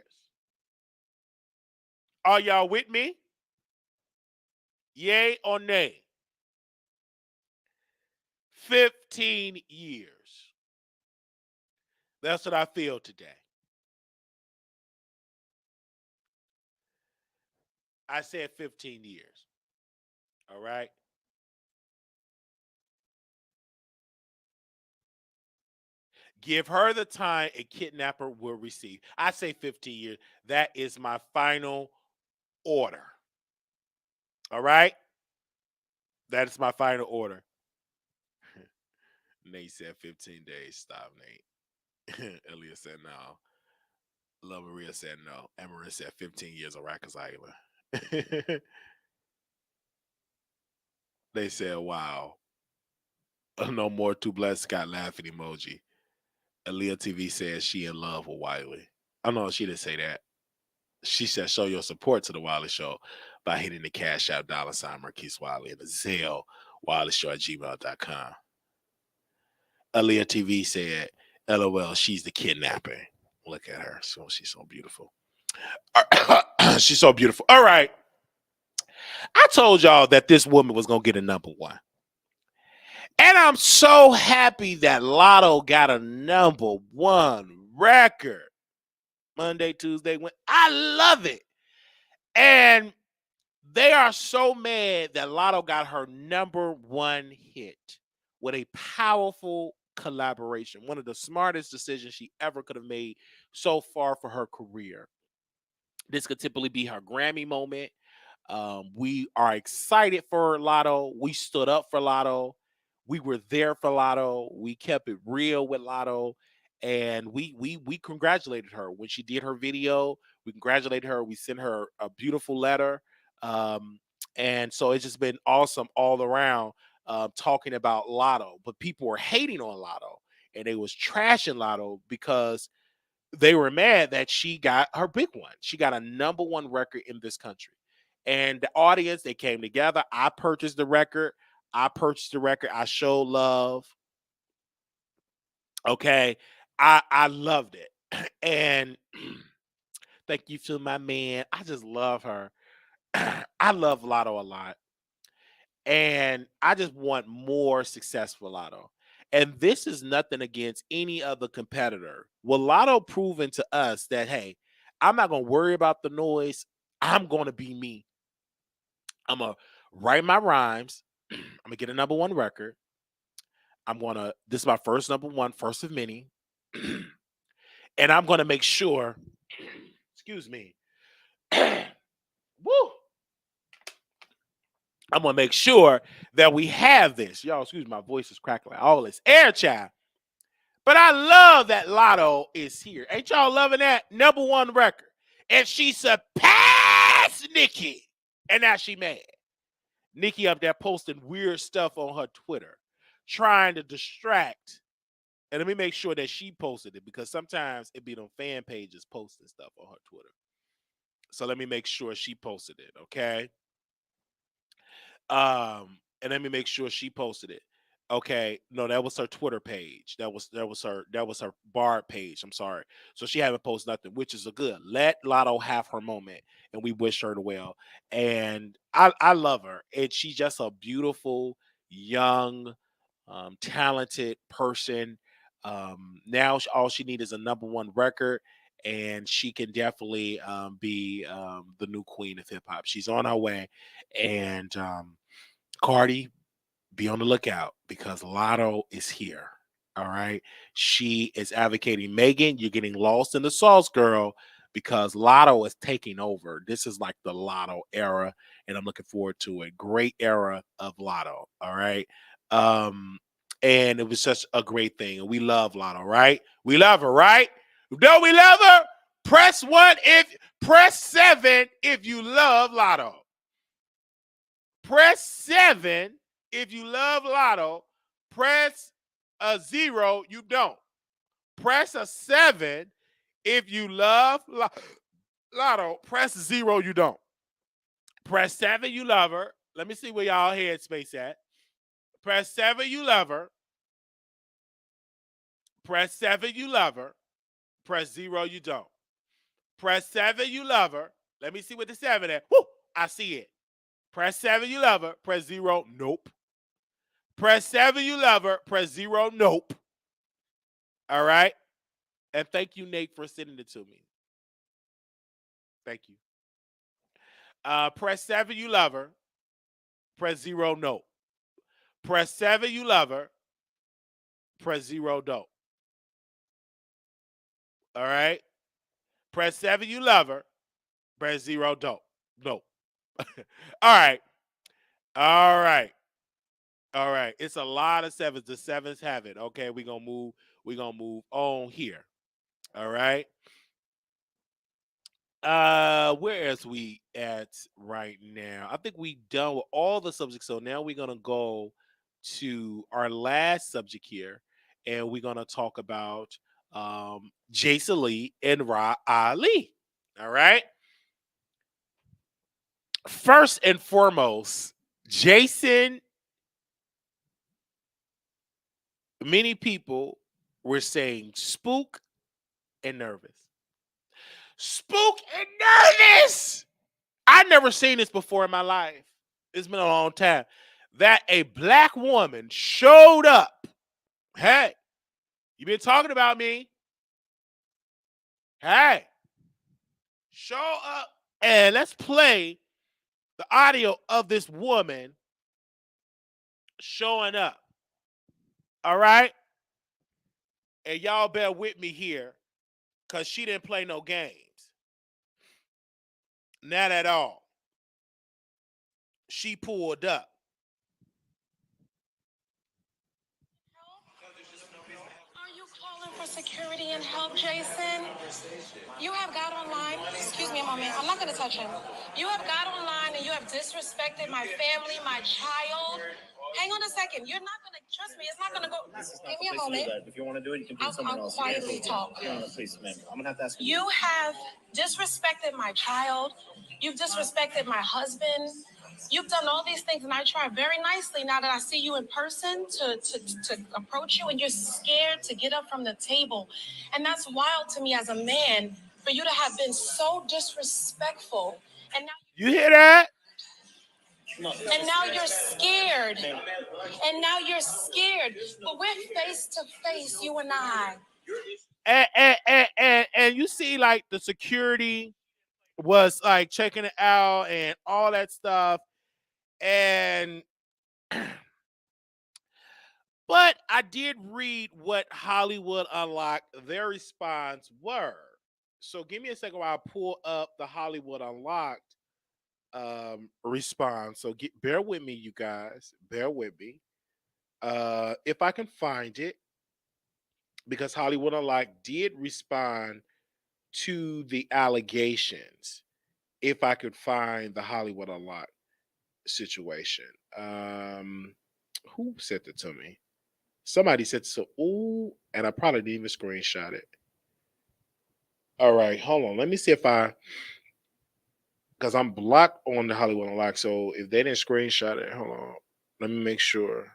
B: Are y'all with me? Yay or nay? 15 years. That's what I feel today. I said 15 years. All right? Give her the time a kidnapper will receive. I say 15 years. That is my final order. All right? That is my final order. Nate said 15 days. Stop, Nate. Elia said no. Love Maria said no. And Maria said 15 years on Rikers Island. They said, wow. No more too blessed Scott laughing emoji. Aaliyah TV says she in love with Wiley. Oh no, she didn't say that. She said show your support to the Wiley Show by hitting the Cash App $ Marquise Wiley and the Zelle WileyShow at gmail.com. Aaliyah TV said, LOL, she's the kidnapper. Look at her. So she's so beautiful. She's so beautiful. All right. I told y'all that this woman was gonna get a number one. And I'm so happy that Lotto got a number one record. Monday, Tuesday, Wednesday. I love it. And they are so mad that Lotto got her number one hit with a powerful collaboration. One of the smartest decisions she ever could have made so far for her career. This could typically be her Grammy moment. We are excited for Lotto. We stood up for Lotto. We were there for Lotto. We kept it real with Lotto, and we congratulated her when she did her video. We congratulated her. We sent her a beautiful letter, um, and so it's just been awesome all around. Talking about Lotto, but people were hating on Lotto, and they was trashing Lotto because they were mad that she got her big one. She got a number one record in this country. And the audience, they came together. I purchased the record. I showed love. Okay. I loved it. And thank you to my man. I just love her. I love Lotto a lot. And I just want more success for Lotto. And this is nothing against any other competitor. Well, Lotto proven to us that, hey, I'm not going to worry about the noise. I'm going to be me. I'm going to write my rhymes. I'm going to get a number one record. This is my first number one, first of many. And I'm going to make sure, excuse me, woo, I'm going to make sure that we have this. Y'all, excuse me, my voice is crackling. All this air child. But I love that Lotto is here. Ain't y'all loving that? Number one record. And she surpassed Nicki. And now she mad. Nicki up there posting weird stuff on her Twitter, trying to distract. And let me make sure that she posted it because sometimes it be on fan pages posting stuff on her Twitter. So let me make sure she posted it, okay? And let me make sure she posted it. Okay, no, that was her Twitter page. That was her bar page. I'm sorry. So she haven't posted nothing, which is a good. Let Lotto have her moment, and we wish her the well. And I love her, and she's just a beautiful, young, talented person. Now all she needs is a number one record, and she can definitely be the new queen of hip hop. She's on her way, and Cardi, be on the lookout because Lotto is here. All right. She is advocating Megan. You're getting lost in the sauce, girl, because Lotto is taking over. This is like the Lotto era, and I'm looking forward to a great era of Lotto. All right. Um, and it was such a great thing. And we love Lotto, right? We love her, right? Don't we love her? Press 7 if you love Lotto. Press 7 if you love Lotto. Press a 0, you don't. Press a 7 if you love Lotto. Press 0, you don't. Press 7, you love her. Let me see where y'all headspace at. Press 7, you love her. Press 7, you love her. Press 0, you don't. Press 7, you love her. Let me see what the 7 is. Woo! I see it. Press 7, you love her. Press 0, nope. Press 7, you love her. Press 0, nope. All right. And thank you, Nate, for sending it to me. Thank you. Press 7, you love her. Press 0, nope. Press 7, you love her. Press 0, don't. All right. Press 7, you love her. Press 0, don't. Nope. All right. All right. All right. It's a lot of sevens. The sevens have it. Okay. We're gonna move. We're gonna move on here. All right. Where is we at right now? I think we done with all the subjects. So now we're gonna go to our last subject here, and we're gonna talk about Jason Lee and Ra Ali. All right. First and foremost, Jason, many people were saying spook and nervous. Spook and nervous. I never seen this before in my life. It's been a long time. That a black woman showed up. Hey, you been talking about me. Hey, show up. And let's play the audio of this woman showing up. All right. And y'all bear with me here because she didn't play no games. Not at all. She pulled up.
C: Are you calling for security and help, Jason? You have got online. Excuse me a moment. I'm not going to touch him. You have got online and you have disrespected my family, my child. Hang on a second. You're not going to trust me. It's not going to go. Give me a moment.
A: If you want to do it, you can do it someone
C: I'll
A: else.
C: quietly talk.
A: No, please, ma'am. I'm gonna have to ask you.
C: You have disrespected my child. You've disrespected my husband. You've done all these things, and I try very nicely now that I see you in person to approach you, and you're scared to get up from the table. And that's wild to me as a man for you to have been so disrespectful. And now
B: You hear that?
C: you're scared. And now you're scared. But we're face to face, you and I.
B: And you see like the security was like checking it out and all that stuff. And but I did read what Hollywood Unlocked their response were. So give me a second while I pull up the Hollywood Unlocked response. So bear with me, you guys. Bear with me. If I can find it, because Hollywood Unlocked did respond to the allegations. If I could find the Hollywood Unlocked situation. Who sent it to me? Somebody said so. Ooh, and I probably didn't even screenshot it. All right, hold on. Let me see if because I'm blocked on the Hollywood Unlocked. So if they didn't screenshot it, hold on. Let me make sure.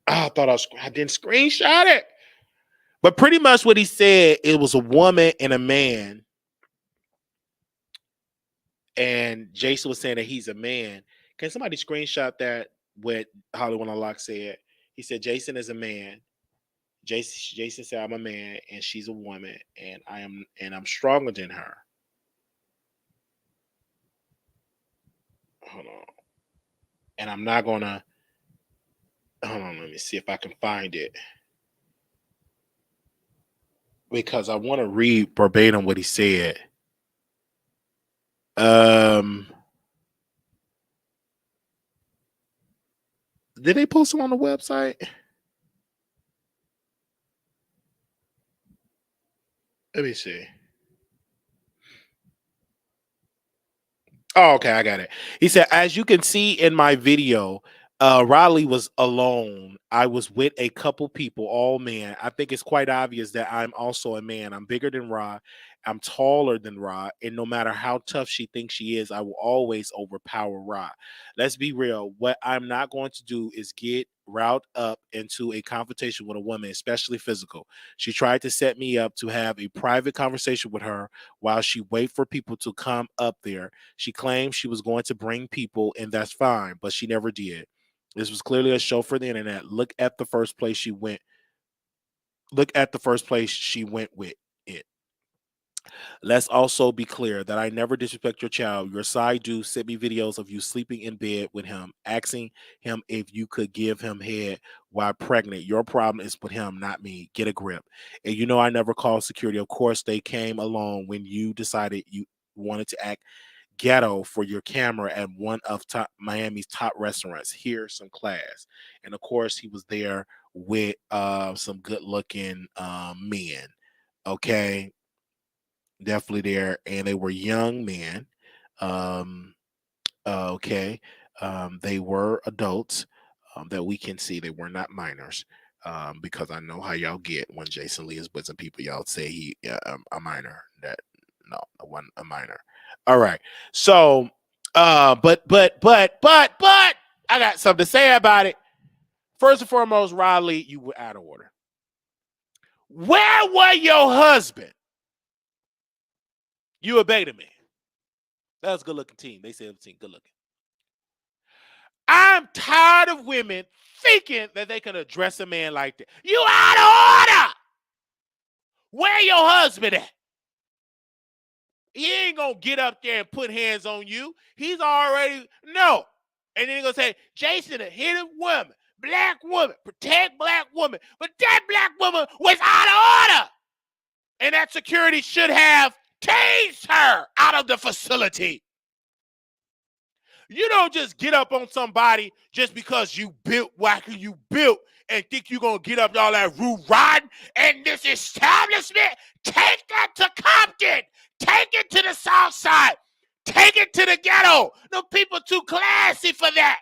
B: I thought I didn't screenshot it. But pretty much what he said, it was a woman and a man. And Jason was saying that he's a man. Can somebody screenshot that? What Hollywood Unlocked said? He said Jason is a man. Jason said I'm a man and she's a woman and I'm stronger than her. Hold on. And I'm not gonna hold on, let me see if I can find it. Because I want to read verbatim what he said. Did they post it on the website? Let me see. Oh, okay, I got it. He said, as you can see in my video, Riley was alone. I was with a couple people, all men. I think it's quite obvious that I'm also a man. I'm bigger than Ra. I'm taller than Ra. And no matter how tough she thinks she is, I will always overpower Ra. Let's be real. What I'm not going to do is get riled up into a confrontation with a woman, especially physical. She tried to set me up to have a private conversation with her while she wait for people to come up there. She claimed she was going to bring people, and that's fine, but she never did. This was clearly a show for the internet. Look at the first place she went. Look at the first place she went with it. Let's also be clear that I never disrespect your child. Your side dude sent me videos of you sleeping in bed with him, asking him if you could give him head while pregnant. Your problem is with him, not me. Get a grip. And you know I never called security. Of course, they came along when you decided you wanted to act ghetto for your camera at one of Miami's top restaurants. Here's some class. And of course, he was there with some good looking men. Okay. definitely there, and they were young men. Okay, they were adults that we can see. They were not minors. Because I know how y'all get when Jason Lee is with some people. Y'all say he a minor. That no, one a minor. All right. So, but I got something to say about it. First and foremost, Riley, you were out of order. Where were your husband? You a beta man. That was a good looking team. They said team good looking. I'm tired of women thinking that they can address a man like that. You out of order. Where your husband at? He ain't gonna get up there and put hands on you. He's already no. And then he's gonna say, Jason, a hidden woman, black woman, protect black woman. But that black woman was out of order. And that security should have tased her out of the facility. You don't just get up on somebody just because you built wacky you built and think you're going to get up all that roof riding and this establishment. Take that to Compton. Take it to the South Side. Take it to the ghetto. The people too classy for that.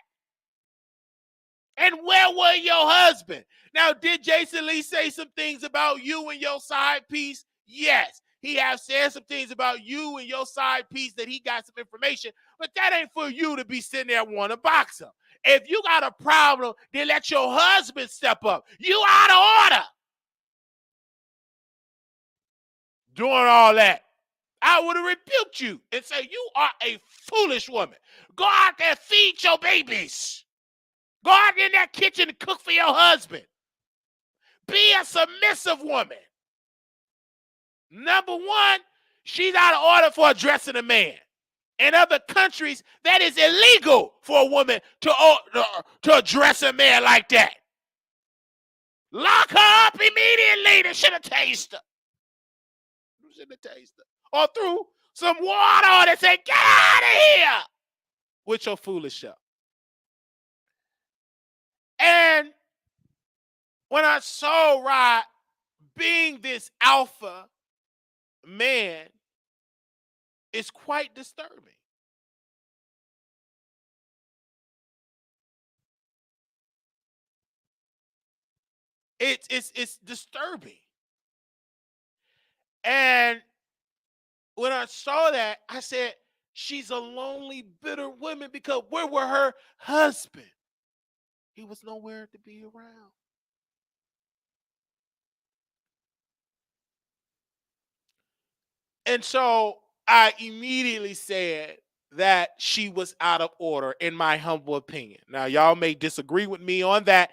B: And where were your husband? Now, did Jason Lee say some things about you and your side piece? Yes. He has said some things about you and your side piece that he got some information, but that ain't for you to be sitting there wanting to box him. If you got a problem, then let your husband step up. You out of order. Doing all that. I would have rebuked you and say, you are a foolish woman. Go out there and feed your babies. Go out in that kitchen and cook for your husband. Be a submissive woman. Number one, she's out of order for addressing a man. In other countries, that is illegal for a woman to address a man like that. Lock her up immediately. They should have tased her. Or threw some water on and say, get out of here with your foolish self. And when I saw Rod being this alpha man, it's quite disturbing. It's disturbing. And when I saw that, I said, she's a lonely, bitter woman because where were her husband? He was nowhere to be around. And so I immediately said that she was out of order, in my humble opinion. Now, y'all may disagree with me on that,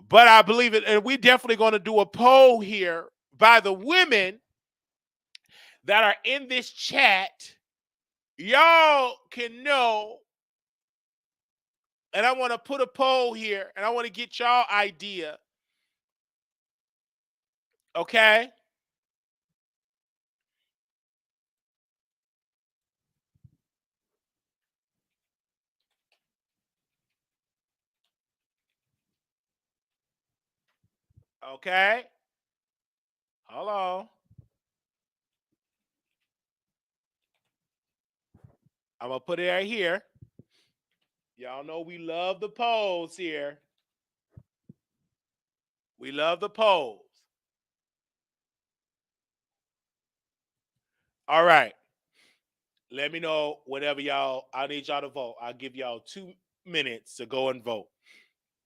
B: but I believe it. And we're definitely going to do a poll here by the women that are in this chat. Y'all can know. And I want to put a poll here, and I want to get y'all idea. Okay? Okay? Hello. I'm going to put it right here. Y'all know we love the polls here. We love the polls. All right. Let me know whenever I need y'all to vote. I'll give y'all 2 minutes to go and vote.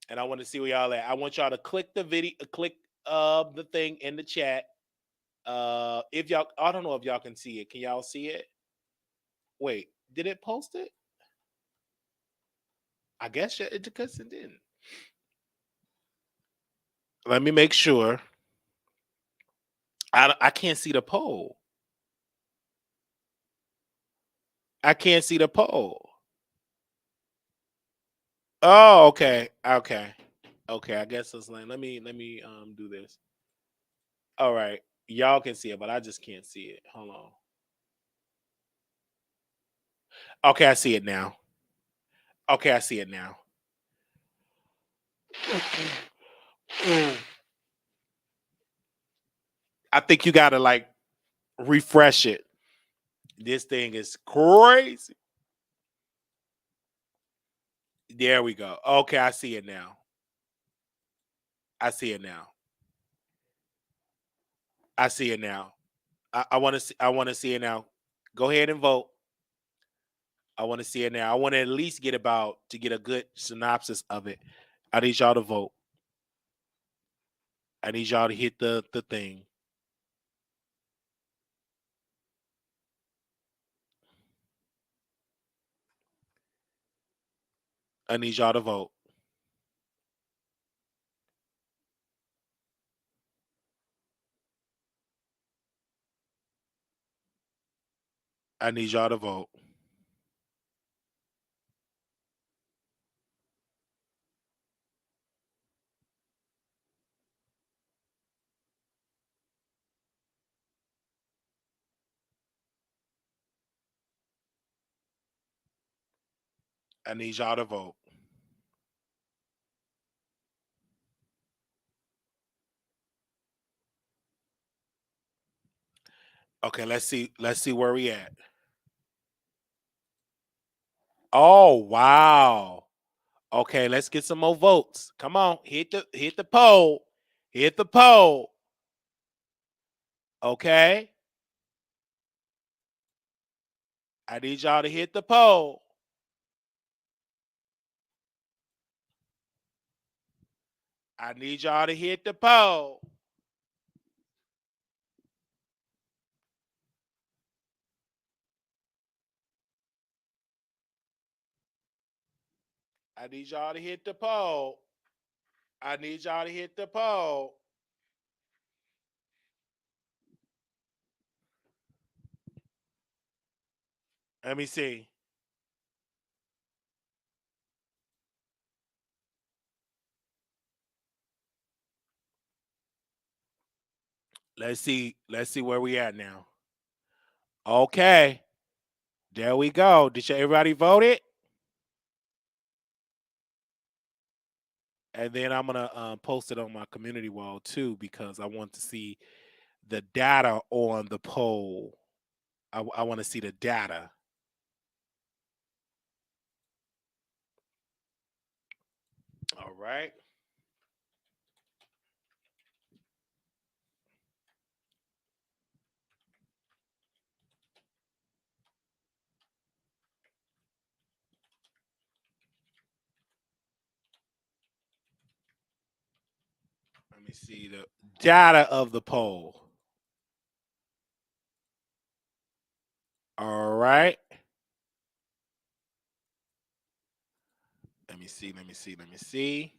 B: And I want to see where y'all at. I want y'all to click the video, click the thing in the chat. If y'all, I don't know if y'all can see it. Can y'all see it? Wait, did it post it? I guess it didn't. Let me make sure. I can't see the poll. I can't see the poll. Oh, okay. Okay. I guess it's like let me do this. All right. Y'all can see it, but I just can't see it. Hold on. Okay, I see it now. Okay, I see it now. I think you gotta like refresh it. This thing is crazy. There we go. Okay, I see it now. I see it now. I see it now. I want to see. I want to see it now. Go ahead and vote. I want to see it now. I want to at least get to get a good synopsis of it. I need y'all to vote. I need y'all to hit the thing. I need y'all to vote. I need y'all to vote. I need y'all to vote. Okay, let's see. Let's see where we at. Oh wow. Okay, let's get some more votes. Come on, hit the poll. Hit the poll. Okay. I need y'all to hit the poll. I need y'all to hit the poll. I need y'all to hit the poll. I need y'all to hit the poll. Let me see. Let's see. Let's see where we at now. Okay. There we go. Did everybody vote it? And then I'm gonna post it on my community wall too because I want to see the data on the poll. I want to see the data. All right. Let me see the data of the poll. All right. Let me see. Let me see. Let me see.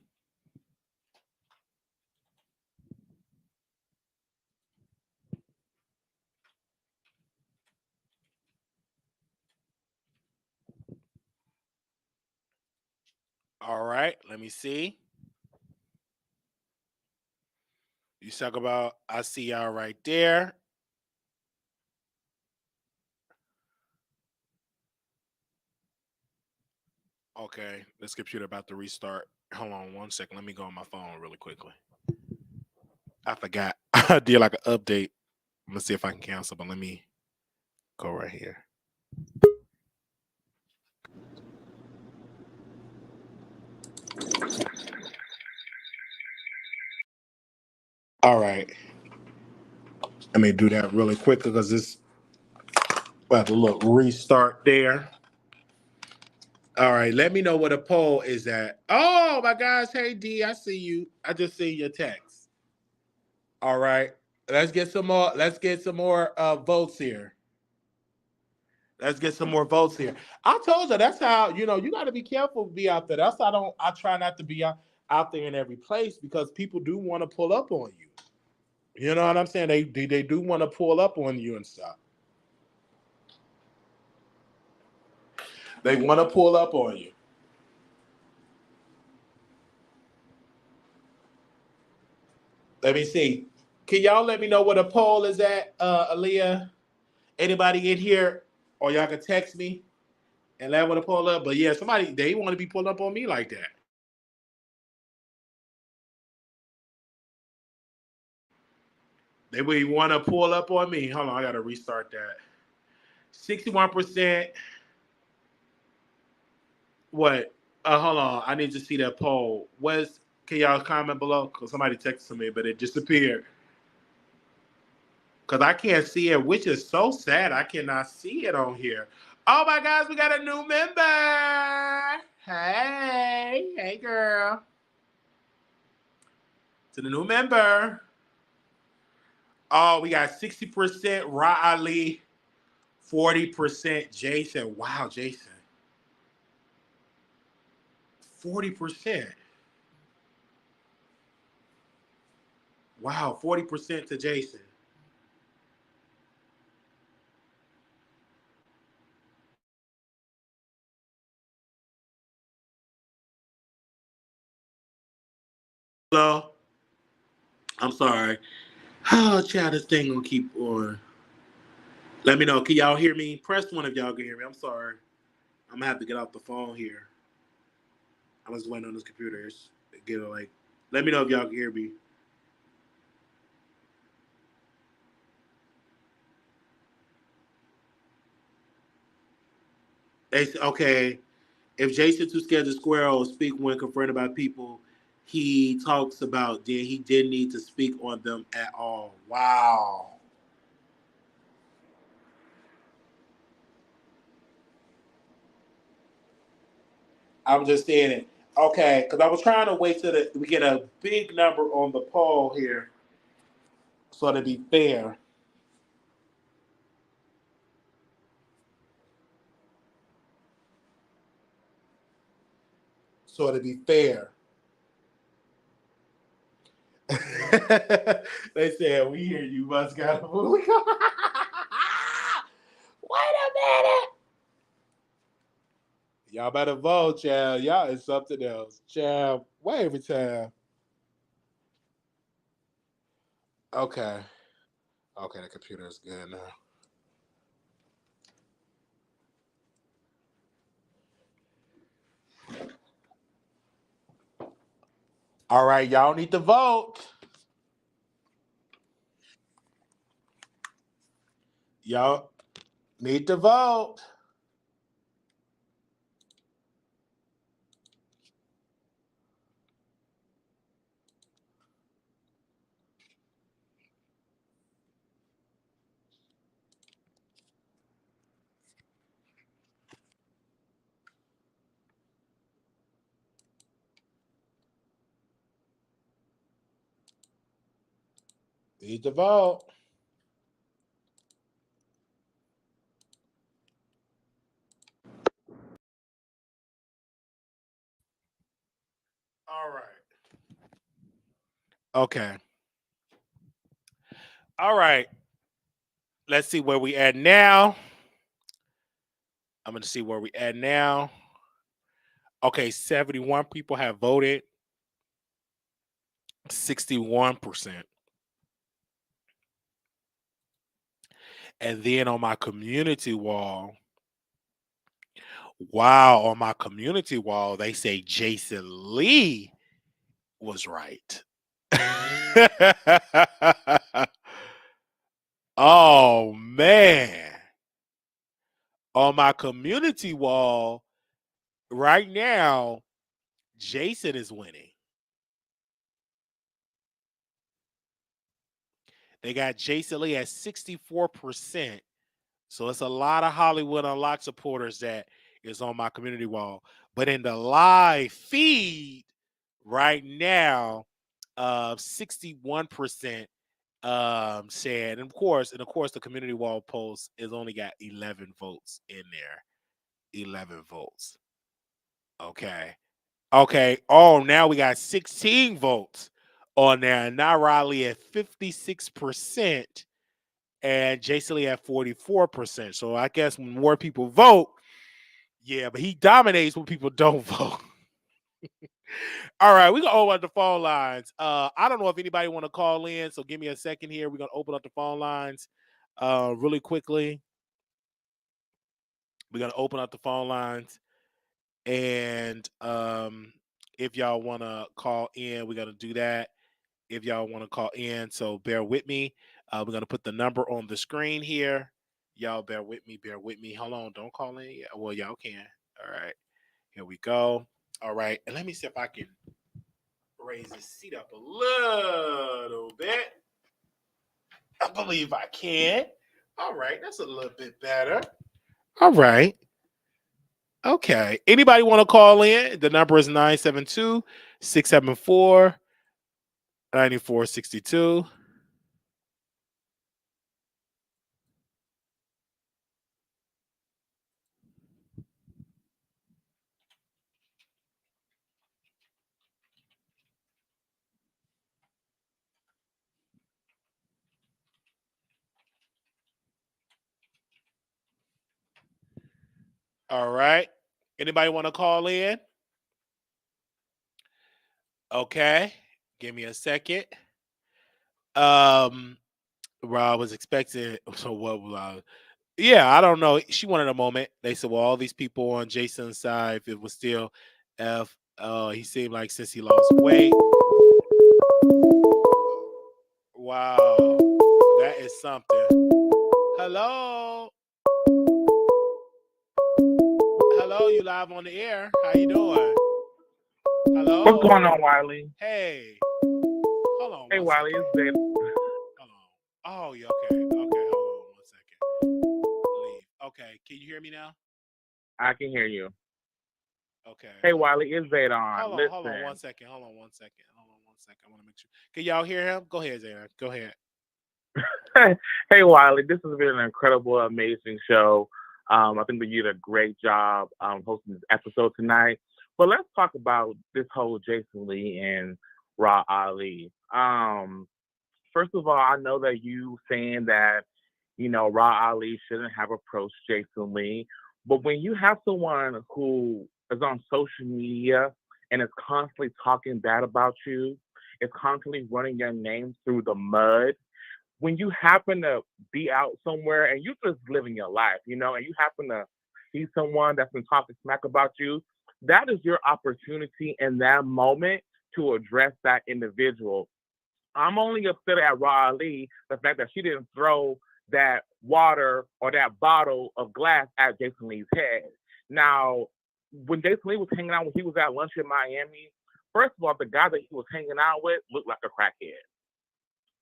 B: All right. Let me see. You talk about, I see y'all right there. Okay, this computer about to restart. Hold on 1 second. Let me go on my phone really quickly. I forgot. I did like an update. I'm gonna see if I can cancel, but let me go right here. All right. Let me do that really quick because this about to look restart there. All right, let me know what the poll is at. Oh my gosh, hey D, I see you. I just see your text. All right, let's get some more. Let's get some more votes here. Let's get some more votes here. I told you that's how you got to be careful to be out there. That's how I try not to be out there in every place because people do want to pull up on you. You know what I'm saying? They do want to pull up on you and stuff. They want to pull up on you. Let me see. Can y'all let me know what a poll is at, Aaliyah? Anybody in here? Or y'all can text me and let me pull up. But yeah, somebody, they want to be pulled up on me like that. They would want to pull up on me. Hold on, I gotta restart that. 61%. What? Hold on. I need to see that poll. Can y'all comment below? Because somebody texted me, but it disappeared. Because I can't see it, which is so sad. I cannot see it on here. Oh my gosh, we got a new member. Hey girl. To the new member. Oh, we got 60% Riley, 40% Jason. Wow, Jason. 40%. Wow, 40% to Jason. Hello? I'm sorry. Oh, child, this thing gonna keep on. Let me know. Can y'all hear me? Press one if y'all can hear me. I'm sorry. I'm gonna have to get off the phone here. I'm just waiting on this computer. Get it like. Let me know if y'all can hear me. Okay. If Jason too scared to square or speak when confronted by people he talks about, then he didn't need to speak on them at all. Wow. I'm just saying it. Okay, because I was trying to wait till we get a big number on the poll here, so to be fair. So to be fair. They said, we hear you must got a movie. Wait a minute. Y'all better vote, child. Y'all is something else. Child, wait every time. Okay. Okay, the computer is good now. All right, y'all need to vote. Y'all need to vote. Need to vote. All right. Okay. All right. Let's see where we at now. I'm going to see where we at now. Okay, 71 people have voted. 61%. And then on my community wall, on my community wall, they say Jason Lee was right. Oh, man. On my community wall, right now, Jason is winning. They got Jason Lee at 64%. So it's a lot of Hollywood Unlocked supporters that is on my community wall. But in the live feed right now, 61% said, and of course, the community wall post is only got 11 votes in there. 11 votes. Okay. Oh, now we got 16 votes on there. Now Riley at 56%. And Jason Lee at 44%. So I guess when more people vote, yeah, but he dominates when people don't vote. All right, we're gonna open up the phone lines. I don't know if anybody want to call in, so give me a second here. We're gonna open up the phone lines really quickly. We're gonna open up the phone lines. And if y'all want to call in, we're gonna do that. If y'all want to call in, so bear with me. We're going to put the number on the screen here. Y'all bear with me. Hold on. Don't call in yet. Well, y'all can. All right. Here we go. All right. And let me see if I can raise the seat up a little bit. I believe I can. All right. That's a little bit better. All right. Okay. Anybody want to call in? The number is 972-674-9462. All right. Anybody want to call in? Okay. Give me a second. Rob was expecting. So what was I? Yeah, I don't know. She wanted a moment. They said, well, all these people on Jason's side, if it was still F, he seemed like since he lost weight. Wow. That is something. Hello. Hello, you live on the air. How you doing? Hello.
D: What's going on, Wiley?
B: Hey. Hold on.
D: Hey, Wiley, it's Zay.
B: Hold on. Oh, yeah, okay. Okay, hold on 1 second. Leave. Okay, can you hear me now?
D: I can hear you.
B: Okay.
D: Hey, Wiley, it's Zaydon.
B: Hold on 1 second. I want to make sure. Can y'all hear him? Go ahead, Zaydon. Go ahead.
D: Hey, Wiley, this has been an incredible, amazing show. I think that you did a great job hosting this episode tonight. But let's talk about this whole Jason Lee and Ra Ali. First of all, I know that you saying that, Ra Ali shouldn't have approached Jason Lee. But when you have someone who is on social media and is constantly talking bad about you, is constantly running your name through the mud, when you happen to be out somewhere and you just living your life, and you happen to see someone that's been talking smack about you, that is your opportunity in that moment to address that individual. I'm only upset at Ra Ali, the fact that she didn't throw that water or that bottle of glass at Jason Lee's head. Now, when Jason Lee was hanging out, when he was at lunch in Miami, first of all, the guy that he was hanging out with looked like a crackhead.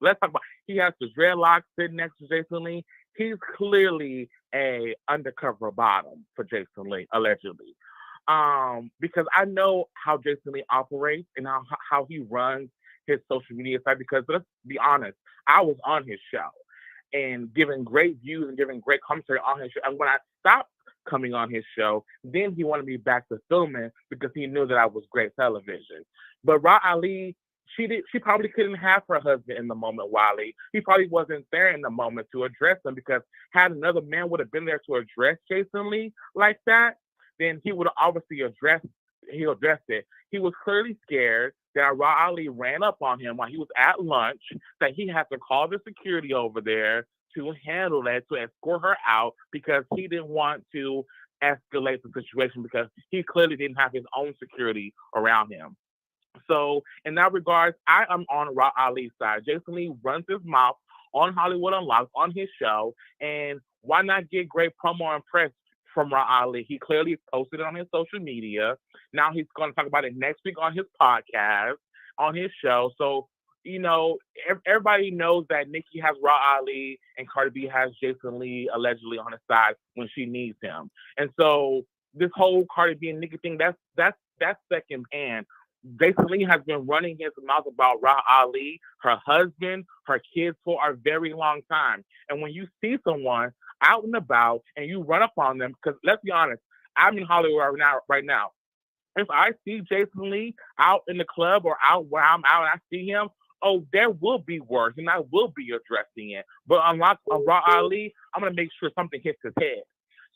D: Let's talk about, he has the dreadlocks sitting next to Jason Lee. He's clearly a undercover bottom for Jason Lee, allegedly. Because I know how Jason Lee operates and how he runs his social media site, because let's be honest, I was on his show and giving great views and giving great commentary on his show. And when I stopped coming on his show, then he wanted me back to filming because he knew that I was great television. But Ra Ali, she probably couldn't have her husband in the moment, Wiley. He probably wasn't there in the moment to address him, because had another man would have been there to address Jason Lee like that, then he would have obviously addressed it. He was clearly scared that Ra Ali ran up on him while he was at lunch, that he had to call the security over there to handle that, to escort her out, because he didn't want to escalate the situation, because he clearly didn't have his own security around him. So in that regard, I am on Ra Ali's side. Jason Lee runs his mouth on Hollywood Unlocked on his show, and why not get great promo and press from Ra Ali? He clearly posted it on his social media. Now he's going to talk about it next week on his podcast, on his show. So, everybody knows that Nicki has Ra Ali and Cardi B has Jason Lee allegedly on his side when she needs him. And so this whole Cardi B and Nicki thing, that's second hand. Jason Lee has been running his mouth about Ra Ali, her husband, her kids for a very long time. And when you see someone out and about and you run up on them, because let's be honest, I'm in Hollywood right now. If I see Jason Lee out in the club or out where I'm out and I see him, there will be words and I will be addressing it. But on Ra Ali, I'm going to make sure something hits his head.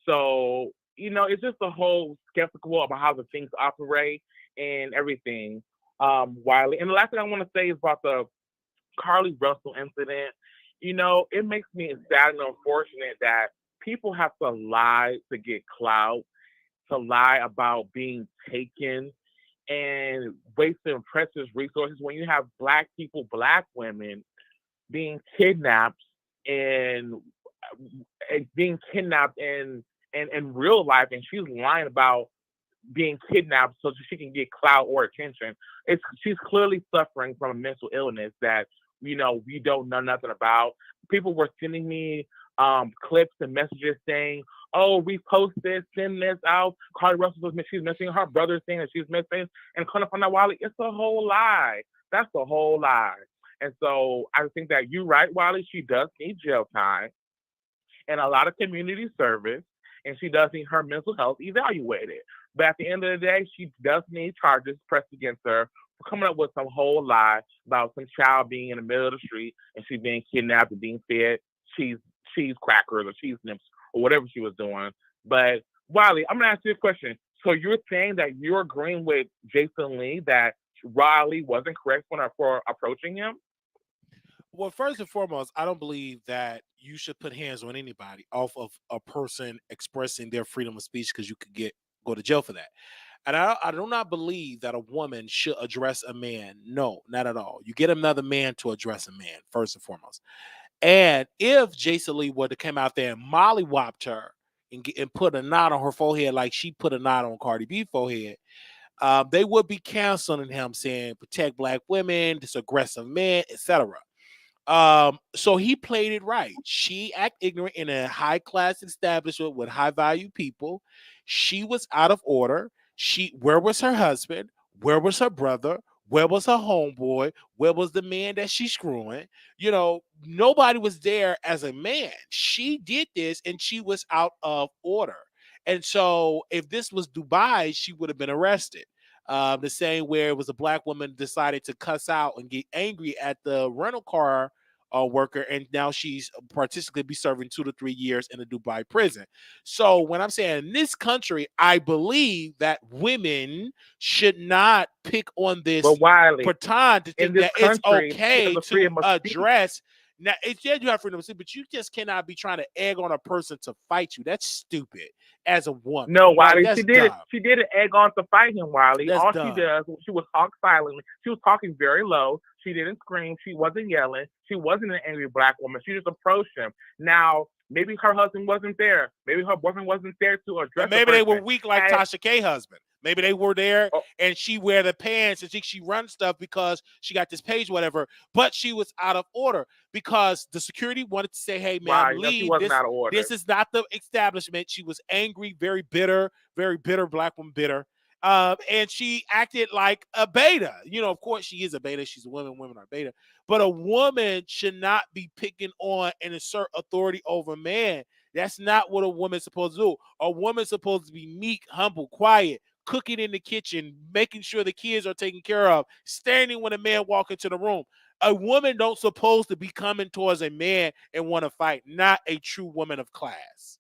D: So, it's just a whole skeptical about how the things operate and everything, Wiley. And the last thing I want to say is about the Carlee Russell incident. It makes me sad and unfortunate that people have to lie to get clout, to lie about being taken and wasting precious resources when you have Black people, Black women being kidnapped and being kidnapped in real life, and she's lying about being kidnapped so she can get clout or attention. She's clearly suffering from a mental illness that we don't know nothing about. People were sending me clips and messages saying, "Oh, repost this, send this out. Carlee Russell she's missing. Her brother saying that she's missing." And kind of find out, Wiley, it's a whole lie. That's a whole lie. And so I think that you're right, Wiley. She does need jail time and a lot of community service, and she does need her mental health evaluated. But at the end of the day, she does need charges pressed against her for coming up with some whole lie about some child being in the middle of the street and she being kidnapped and being fed cheese crackers or cheese nips or whatever she was doing. But Wiley, I'm gonna ask you a question. So you're saying that you're agreeing with Jason Lee that Riley wasn't correct for approaching him?
B: Well, first and foremost, I don't believe that you should put hands on anybody off of a person expressing their freedom of speech because you could go to jail for that. And I do not believe that a woman should address a man. No, not at all. You get another man to address a man, first and foremost. And if Jason Lee would have come out there and mollywopped her and put a knot on her forehead like she put a knot on Cardi B's forehead, they would be canceling him, saying protect black women, this aggressive man, etc. So he played it right. She act ignorant in a high class establishment with high value people. She was out of order. Where was her husband? Where was her brother? Where was her homeboy? Where was the man that she's screwing? Nobody was there as a man. She did this and she was out of order. And so if this was Dubai, she would have been arrested. The same where it was a black woman decided to cuss out and get angry at the rental car worker, and now she's particularly be serving 2 to 3 years in a Dubai prison. So when I'm saying in this country, I believe that women should not pick on this baton to think that it's okay to address. Now, it's you have freedom of speech, but you just cannot be trying to egg on a person to fight you. That's stupid as a woman.
D: No, Wiley, she did it. She did an egg on to fight him, Wiley.
B: That's
D: all
B: dumb.
D: She does, she was talk silently. She was talking very low. She didn't scream. She wasn't yelling. She wasn't an angry black woman. She just approached him. Now, maybe her husband wasn't there. Maybe her boyfriend wasn't there to address.
B: Maybe they were weak like Tasha K's husband. Maybe they were there and she wear the pants and she run stuff because she got this page, whatever. But she was out of order because the security wanted to say, "Hey, man, leave. This is not the establishment." She was angry, very bitter black woman, bitter. And she acted like a beta. Of course she is a beta. She's a woman. Women are beta. But a woman should not be picking on and assert authority over man. That's not what a woman's supposed to do. A woman's supposed to be meek, humble, quiet, cooking in the kitchen, making sure the kids are taken care of, standing when a man walks into the room. A woman don't supposed to be coming towards a man and want to fight. Not a true woman of class.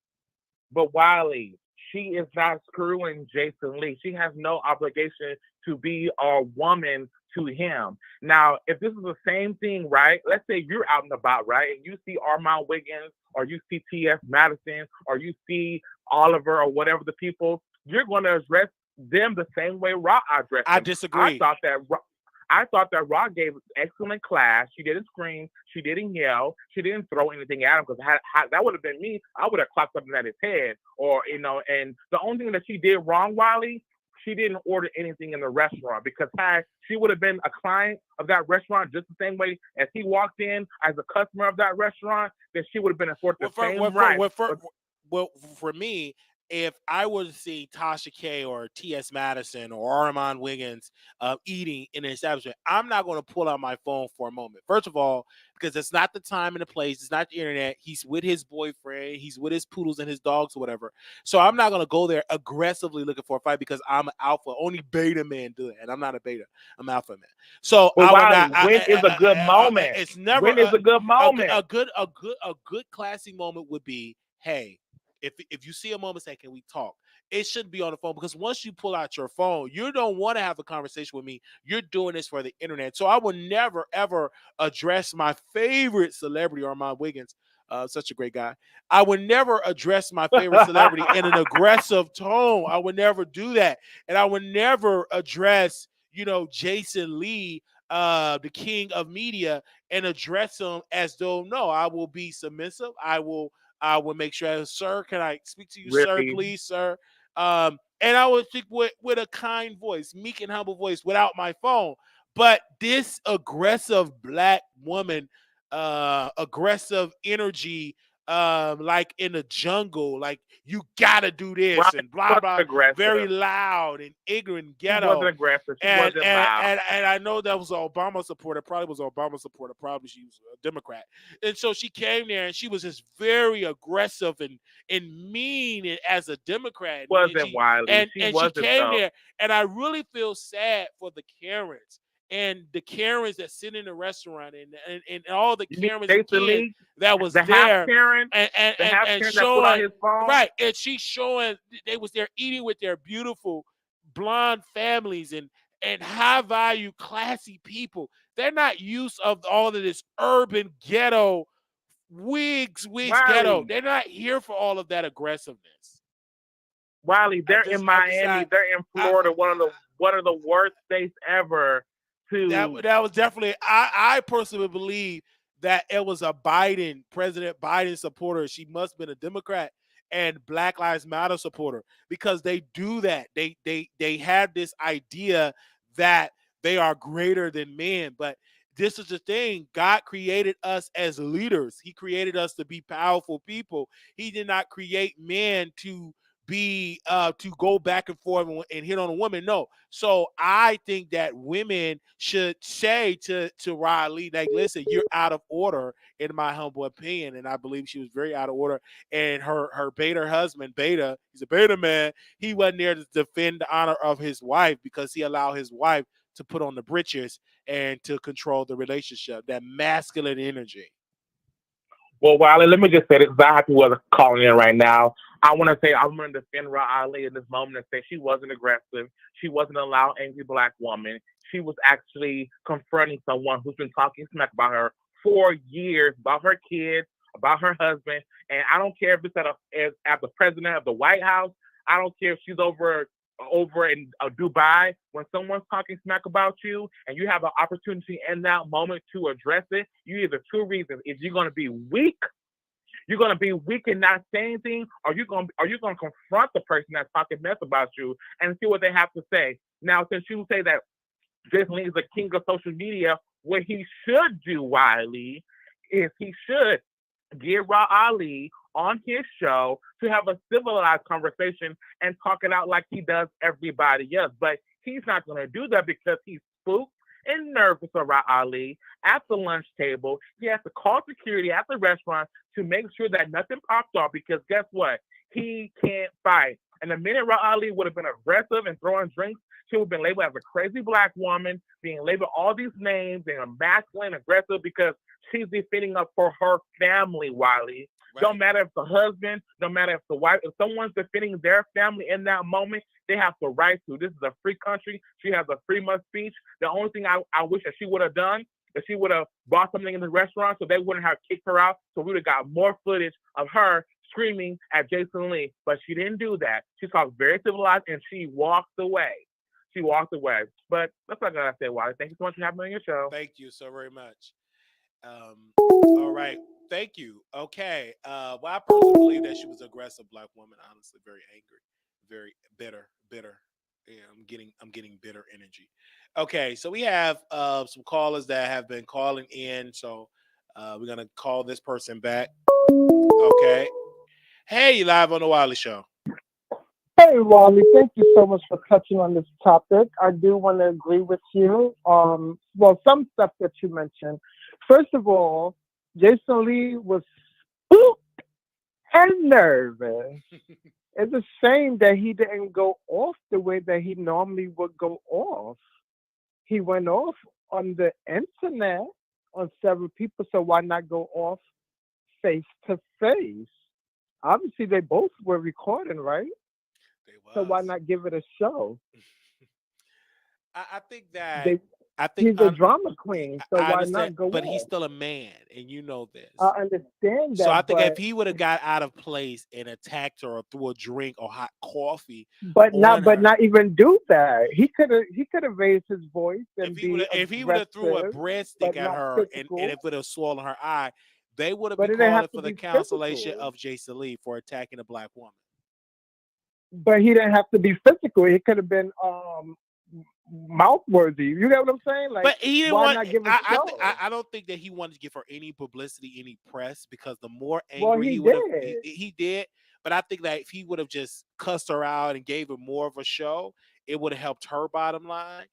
D: But Wiley, she is not screwing Jason Lee. She has no obligation to be a woman to him. Now, if this is the same thing, right? Let's say you're out and about, right? And you see Armand Wiggins or you see T.S. Madison or you see Oliver or whatever the people, you're going to address them the same way Raw addressed them.
B: I disagree.
D: I thought that Raw gave excellent class. She didn't scream. She didn't yell. She didn't throw anything at him because that would have been me. I would have clapped something at his head. And the only thing that she did wrong, Wiley, she didn't order anything in the restaurant because she would have been a client of that restaurant just the same way as he walked in as a customer of that restaurant, then she would have been afforded the same right.
B: Well, for me, if I were to see Tasha K or T.S. Madison or Armand Wiggins eating in an establishment, I'm not going to pull out my phone for a moment. First of all, because it's not the time and the place. It's not the internet. He's with his boyfriend. He's with his poodles and his dogs or whatever. So I'm not going to go there aggressively looking for a fight because I'm an alpha. Only beta men do it. And I'm not a beta. I'm alpha man. So
D: when is a good moment?
B: It's never
D: when is a good moment.
B: A good classy moment would be, hey, if you see a moment, say, can we talk? It shouldn't be on the phone because once you pull out your phone, you don't want to have a conversation with me. You're doing this for the internet. So I would never, ever address my favorite celebrity, Armand Wiggins, such a great guy. I would never address my favorite celebrity in an aggressive tone. I would never do that. And I would never address, Jason Lee the king of media and address him as though, no, I will be submissive. I will make sure, sir, can I speak to you, sir,
D: Really?
B: please, sir? And I would speak with a kind voice, meek and humble voice, without my phone. But this aggressive black woman, aggressive energy, like in the jungle, like you gotta do this
D: Riley
B: and blah
D: wasn't
B: blah, very
D: aggressive.
B: loud and ignorant,
D: She wasn't
B: ghetto.
D: aggressive. She
B: And
D: wasn't
B: and
D: loud.
B: and and I know that was an Obama supporter. Probably was an Obama supporter. Probably she was a Democrat. And so she came there and she was just very aggressive and mean as a Democrat. And
D: Wasn't Wiley. She
B: she
D: wasn't
B: came
D: though.
B: there, and I really feel sad for the Karens and the Karens that sit in the restaurant and all the
D: You mean
B: Karens and
D: Jason
B: kids
D: Lee,
B: that was
D: the half
B: there
D: Karen, the half
B: and
D: Karen that pulled out
B: showing
D: his phone?
B: right, and she's showing they was there eating with their beautiful blonde families and high value classy people. They're not used of all of this urban ghetto wigs ghetto.
D: Wiley,
B: They're not here for all of that aggressiveness.
D: Wiley,
B: I
D: they're
B: just
D: in
B: I just
D: Miami. They're in
B: I
D: Florida. One of the worst states ever. To
B: that was definitely I personally believe that it was a President Biden supporter. She must have been a Democrat and Black Lives Matter supporter because they do that. They have this idea that they are greater than men, but this is the thing. God created us as leaders. He created us to be powerful people. He did not create men to go back and forth and hit on a woman. No. So I think that women should say to Riley, like, listen, you're out of order, in my humble opinion. And I believe she was very out of order. And her beta husband, Beta, he's a beta man, he wasn't there to defend the honor of his wife because he allowed his wife to put on the britches and to control the relationship, that masculine energy.
D: Well, Wiley, let me just say this because I have people that are calling in right now. I want to say I'm going to defend Riley in this moment and say she wasn't aggressive. She wasn't a loud, angry black woman. She was actually confronting someone who's been talking smack about her for years, about her kids, about her husband. And I don't care if it's at the president of the White House. I don't care if she's over in Dubai. When someone's talking smack about you and you have an opportunity in that moment to address it, you either two reasons: if you're going to be weak, and not say anything, or you're going to confront the person that's talking mess about you and see what they have to say. Now, since you say that Jason Lee is the king of social media, what he should do, Wiley, is he should get Ra Ali on his show to have a civilized conversation and talk it out like he does everybody else. But he's not going to do that because he's spooked and nervous about Ali at the lunch table. He has to call security at the restaurant to make sure that nothing pops off because guess what? He can't fight. And the minute Ra Ali would have been aggressive and throwing drinks, she would have been labeled as a crazy black woman, being labeled all these names, being masculine, aggressive because she's defending up for her family, Wiley. Right. Don't matter if the husband, no matter if the wife, if someone's defending their family in that moment, they have the right to. This is a free country. She has a freedom of speech. The only thing I wish that she would have done is she would have bought something in the restaurant so they wouldn't have kicked her out. So we would have got more footage of her screaming at Jason Lee. But she didn't do that. She talked very civilized and she walked away. But that's what I gotta say, Wiley. Thank you so much for having me on your show.
B: Thank you so very much. All right. Thank you. Okay. Well, I personally believe that she was an aggressive black woman, honestly, very angry, very bitter. Yeah, I'm getting bitter energy. Okay, so we have some callers that have been calling in. So we're gonna call this person back. Okay. Hey, you live on the Wiley Show.
E: Hey, Wally, thank you so much for touching on this topic. I do want to agree with you. Well, some stuff that you mentioned. First of all, Jason Lee was spooked and nervous. It's a shame that he didn't go off the way that he normally would go off. He went off on the internet on several people, so why not go off face to face? Obviously, they both were recording, right? So why not give it a show?
B: I think that I think
E: He's a drama queen, so
B: I
E: why
B: understand,
E: not go
B: but he's
E: off?
B: still a man, and you know this.
E: I understand
B: So I
E: that,
B: think if
E: but
B: he would have got out of place and attacked her or threw a drink or hot coffee
E: but
B: on
E: not but
B: her,
E: not even do that. He could have raised his voice and be
B: if he would have threw a
E: aggressive,
B: breadstick
E: but
B: at
E: not
B: her and
E: physical.
B: it would have swollen her eye, they would have
E: But
B: been
E: it didn't
B: calling
E: have to
B: for the
E: be
B: cancellation
E: physical.
B: of Jason Lee for attacking a black woman.
E: But he didn't have to be physical. He could have been mouth worthy. You get what I'm saying? Like,
B: But he didn't
E: why
B: want.
E: not give a show?
B: I don't think that he wanted to give her any publicity, any press, because the more
E: Well,
B: angry
E: he
B: he would have,
E: did.
B: he did. But I think that if he would have just cussed her out and gave her more of a show, it would have helped her bottom line,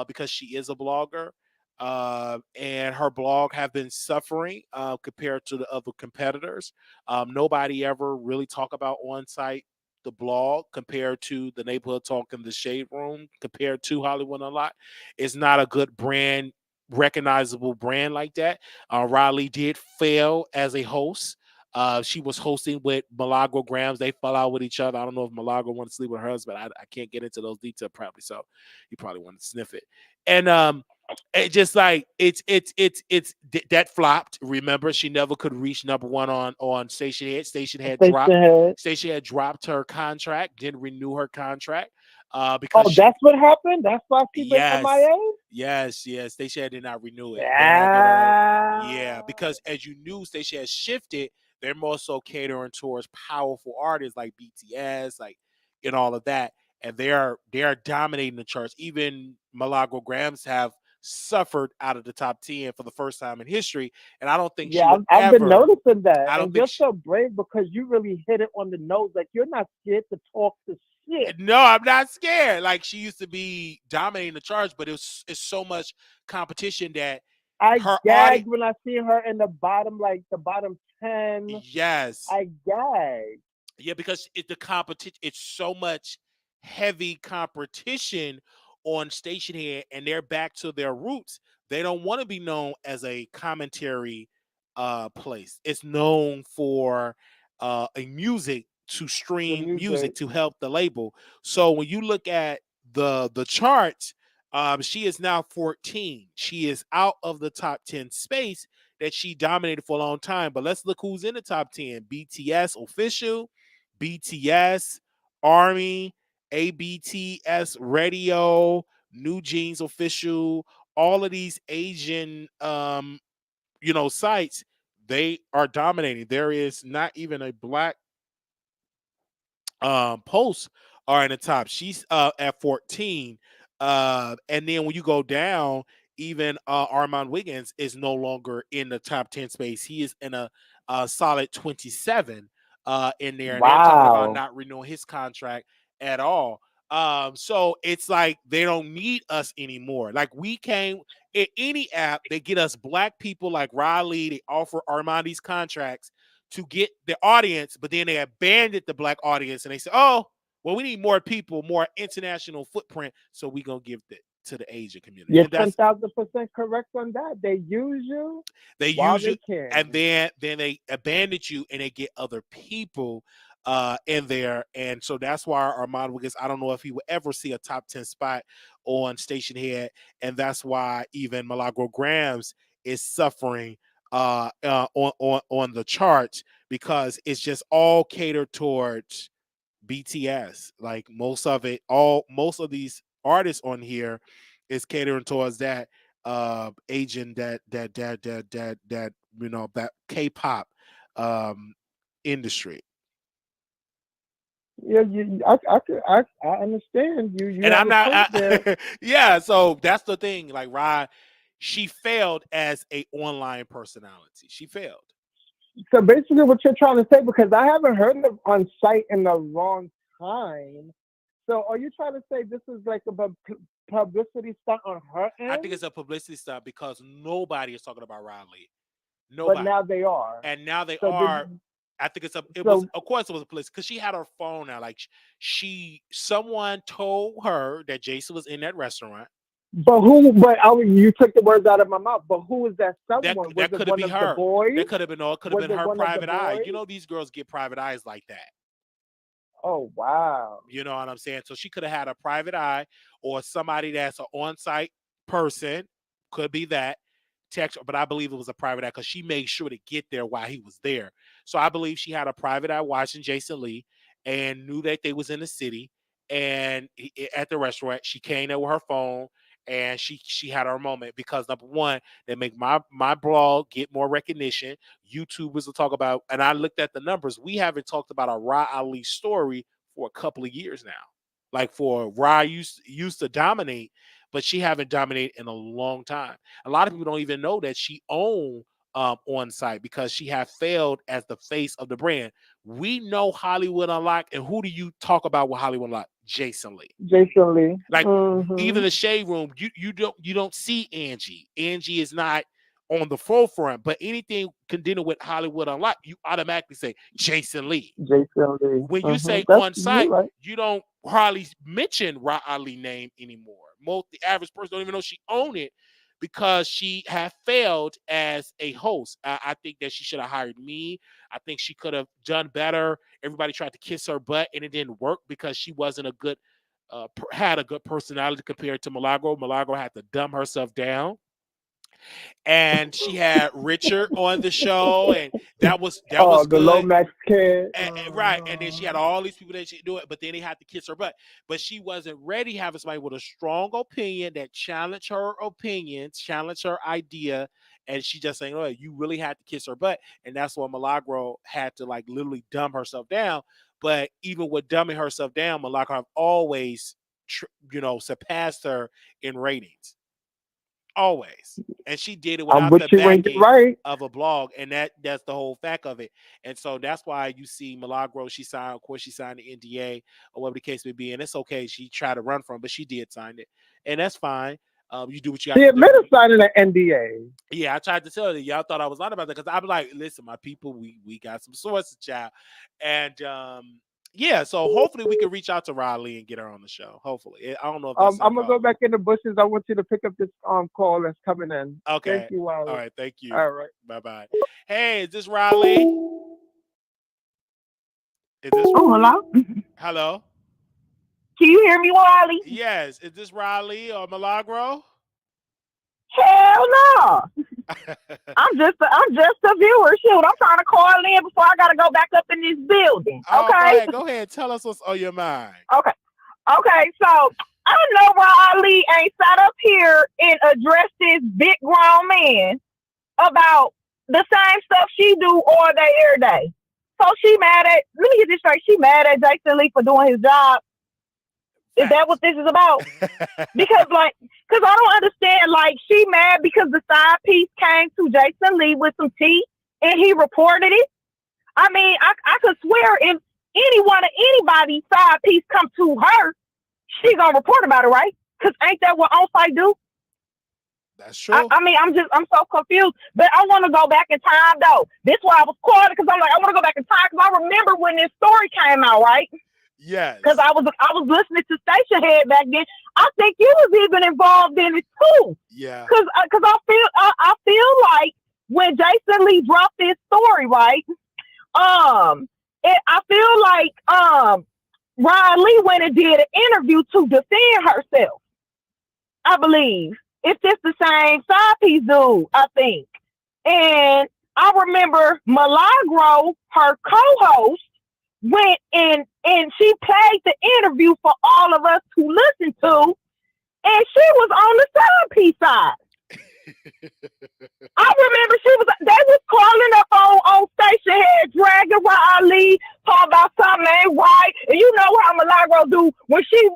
B: because she is a blogger, and her blog have been suffering compared to the other competitors. Nobody ever really talk about on site the blog compared to the neighborhood talk in the shade room compared to Hollywood Unlocked. It's not a good brand, recognizable brand like that. Riley did fail as a host. She was hosting with Milagro Grams. They fell out with each other. I don't know if Milagro wanted to sleep with her husband. I can't get into those details probably, so you probably want to sniff it. And it just like that flopped. Remember, she never could reach #1 on Station Head. Station had dropped her contract, didn't renew her contract. Because
E: Oh, that's what happened. That's why she been
B: yes,
E: MIA.
B: yes. Station Head did not renew it. They had get her. Yeah,
E: Yeah.
B: because as you knew, Station had shifted. They're more so catering towards powerful artists like BTS, like and all of that, and they are dominating the charts. Even Milagro Grams have suffered out of the top 10 for the first time in history, and I don't think she
E: Yeah,
B: will
E: I've been
B: ever.
E: noticing that,
B: I don't
E: and
B: think
E: you're so brave because you really hit it on the nose. Like you're not scared to talk the shit.
B: No, I'm not scared. Like she used to be dominating the charts, but it's so much competition that
E: I
B: her audience.
E: gagged when I seen her in the bottom, like the bottom 10.
B: Yes,
E: I gagged.
B: yeah, because the competition. It's so much heavy competition on Station Head, and they're back to their roots. They don't want to be known as a commentary place. It's known for a music to
E: The
B: stream music
E: music.
B: to help the label. So when you look at the charts, she is now 14. She is out of the top 10 space that she dominated for a long time. But let's look who's in the top 10. BTS Official, BTS, Army, ABTS Radio, New Jeans Official, all of these Asian sites, they are dominating. There is not even a black posts are in the top. She's at 14. And then when you go down, even Armand Wiggins is no longer in the top 10 space. He is in a solid 27 in there. And they're talking about
E: Wow.
B: not renewing his contract at all. So it's like they don't need us anymore. Like we came in any app, they get us black people like Riley, they offer Armand these contracts to get the audience, but then they abandoned the black audience and they said, "Oh, well, we need more people, more international footprint, so we gonna give it to the Asian community."
E: You're
B: And that's
E: 10,000% correct on that. They use you
B: they
E: while
B: use you,
E: they can.
B: and then they abandon you, and they get other people in there, and so that's why Armand Wiggins. I don't know if he will ever see a top 10 spot on Station Head, and that's why even Milagro Grams is suffering on the charts because it's just all catered towards BTS. Like most of these artists on here is catering towards that Asian that that K-pop industry.
E: Yeah, I understand you. You
B: And
E: have
B: I'm
E: a point there.
B: yeah, so that's the thing. Like Rod, she failed as a online personality. She failed.
E: So basically, what you're trying to say, because I haven't heard of on site in a long time. So are you trying to say this is like a publicity stunt on her
B: I think
E: end?
B: it's a publicity stunt because nobody is talking about Riley.
E: But
B: Nobody.
E: now they are.
B: And now they
E: So
B: are.
E: did
B: I think it was,
E: so.
B: of course, it was a police because she had her phone now. Like someone told her that Jason was in that restaurant.
E: But who? You took the words out of my mouth. But who is that someone? Was
B: That
E: it
B: could have
E: one
B: been
E: of the
B: her.
E: boys?
B: That could have been all. Could have
E: Was
B: been
E: it
B: her
E: one of the
B: private eye.
E: boys?
B: You know, these girls get private eyes like that.
E: Oh wow.
B: You know what I'm saying? So she could have had a private eye or somebody that's an on-site person, could be that, text, but I believe it was a private eye because she made sure to get there while he was there. So I believe she had a private eye watching Jason Lee and knew that they was in the city and at the restaurant. She came there with her phone and she had her moment because number one, they make my blog get more recognition. YouTubers will talk about, and I looked at the numbers. We haven't talked about a Ra Ali story for a couple of years now. Like for Ra used to dominate, but she haven't dominated in a long time. A lot of people don't even know that she owned on site because she had failed as the face of the brand. We know Hollywood Unlocked, and who do you talk about with Hollywood Unlocked? Jason Lee.
E: Jason Lee.
B: Like even the shade room, you don't see Angie. Angie is not on the forefront, but anything condemned with Hollywood Unlocked, you automatically say Jason Lee.
E: Jason Lee.
B: When you say
E: That's
B: on site,
E: right.
B: you don't hardly mention Ra Ali name anymore. The average person don't even know she owned it because she had failed as a host. I think that she should have hired me. I think she could have done better. Everybody tried to kiss her butt and it didn't work because she wasn't had a good personality compared to Milagro. Milagro had to dumb herself down. And she had Richard on the show, and that was
E: the
B: good.
E: Lomax kid,
B: right? And then she had all these people that she do it, but then they had to kiss her butt. But she wasn't ready having somebody with a strong opinion that challenged her opinions, challenged her idea, and she just saying, "Oh, you really had to kiss her butt," and that's why Milagro had to like literally dumb herself down. But even with dumbing herself down, Milagro have always, surpassed her in ratings. Always. And she did it without the backing of a blog, and that's the whole fact of it. And so that's why you see Milagro, she signed the NDA or whatever the case may be, and it's okay. She tried to run from it, but she did sign it, and that's fine. You do what you got to do.
E: She admitted signing an NDA.
B: Yeah, I tried to tell you. Y'all thought I was lying about that because I'm like, listen, my people, we got some sources, child, and yeah, so hopefully we can reach out to Riley and get her on the show. Hopefully. I don't know if that's
E: I'm gonna go back in the bushes. I want you to pick up this call that's coming in.
B: Okay.
E: Thank you, Wiley.
B: All right, thank you.
E: All right.
B: Bye-bye. Hey, is this Riley?
F: Hello?
B: Hello?
F: Can you hear me, Wiley?
B: Yes. Is this Riley or Milagro?
F: Hell no. I'm just a viewer. Shoot, I'm trying to call in before I gotta go back up in this building. Okay.
B: Go ahead. Tell us what's on your mind.
F: Okay. So I know Riley ain't sat up here and addressed this big grown man about the same stuff she do all day, every day. So let me get this straight. She mad at Jason Lee for doing his job. Is that what this is about? Because I don't understand. Like, she mad because the side piece came to Jason Lee with some tea and he reported it. I mean, I could swear if anybody's side piece come to her, she gonna report about it, right? Because ain't that what on-site do?
B: That's true.
F: I mean, I'm so confused. But I want to go back in time, though. This is why I was calling, because I'm like, I want to go back in time because I remember when this story came out, right?
B: Yes.
F: Because I was listening to Station Head back then. I think you was even involved in it too.
B: Yeah.
F: Because I feel like when Jason Lee dropped this story, right? I feel like Riley went and did an interview to defend herself. I believe it's just the same side piece dude, I think. And I remember Milagro, her co-host, went and she played the interview for all of us to listen to, and she was on the side piece side. I remember they was calling up on Station Head, dragging Riley, talking about something ain't right. And you know how Milagro do when she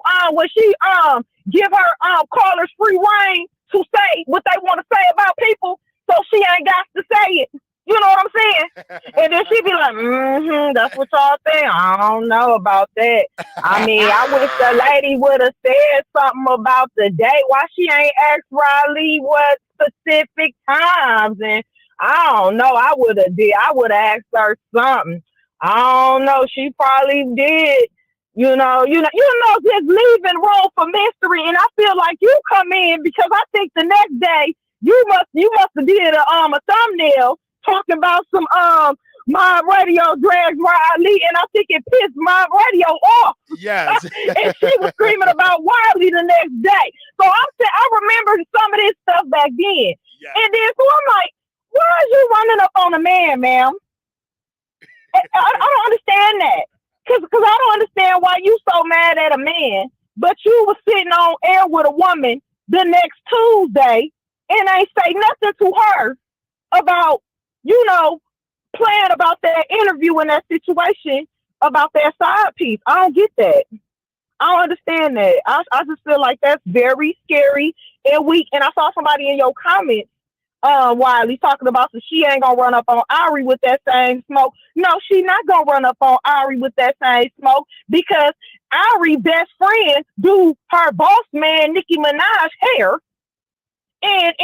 F: give her callers free reign to say what they want to say about people, so she ain't got to say it. You know what I'm saying? And then she be like, that's what y'all think. I don't know about that. I mean, I wish the lady would have said something about the day. Why she ain't asked Riley what specific times? And I don't know. I would have asked her something. I don't know. She probably did. You know, just leaving room for mystery. And I feel like you come in because I think the next day you must have did a thumbnail talking about some my radio drags Wiley, and I think it pissed my radio off.
B: Yes.
F: And she was screaming about Wiley the next day. So I remember some back then.
B: Yeah.
F: And then so I'm like, why are you running up on a man, ma'am? I don't understand that. Cause I don't understand why you so mad at a man, but you was sitting on air with a woman the next Tuesday and ain't say nothing to her about, playing about that interview in that situation about that side piece. I don't get that. I don't understand that. I just feel like that's very scary and weak. And I saw somebody in your comments, Wiley, talking about that she ain't gonna run up on Ari with that same smoke. No, she not gonna run up on Ari with that same smoke because Ari best friend do her boss man Nicki Minaj hair, and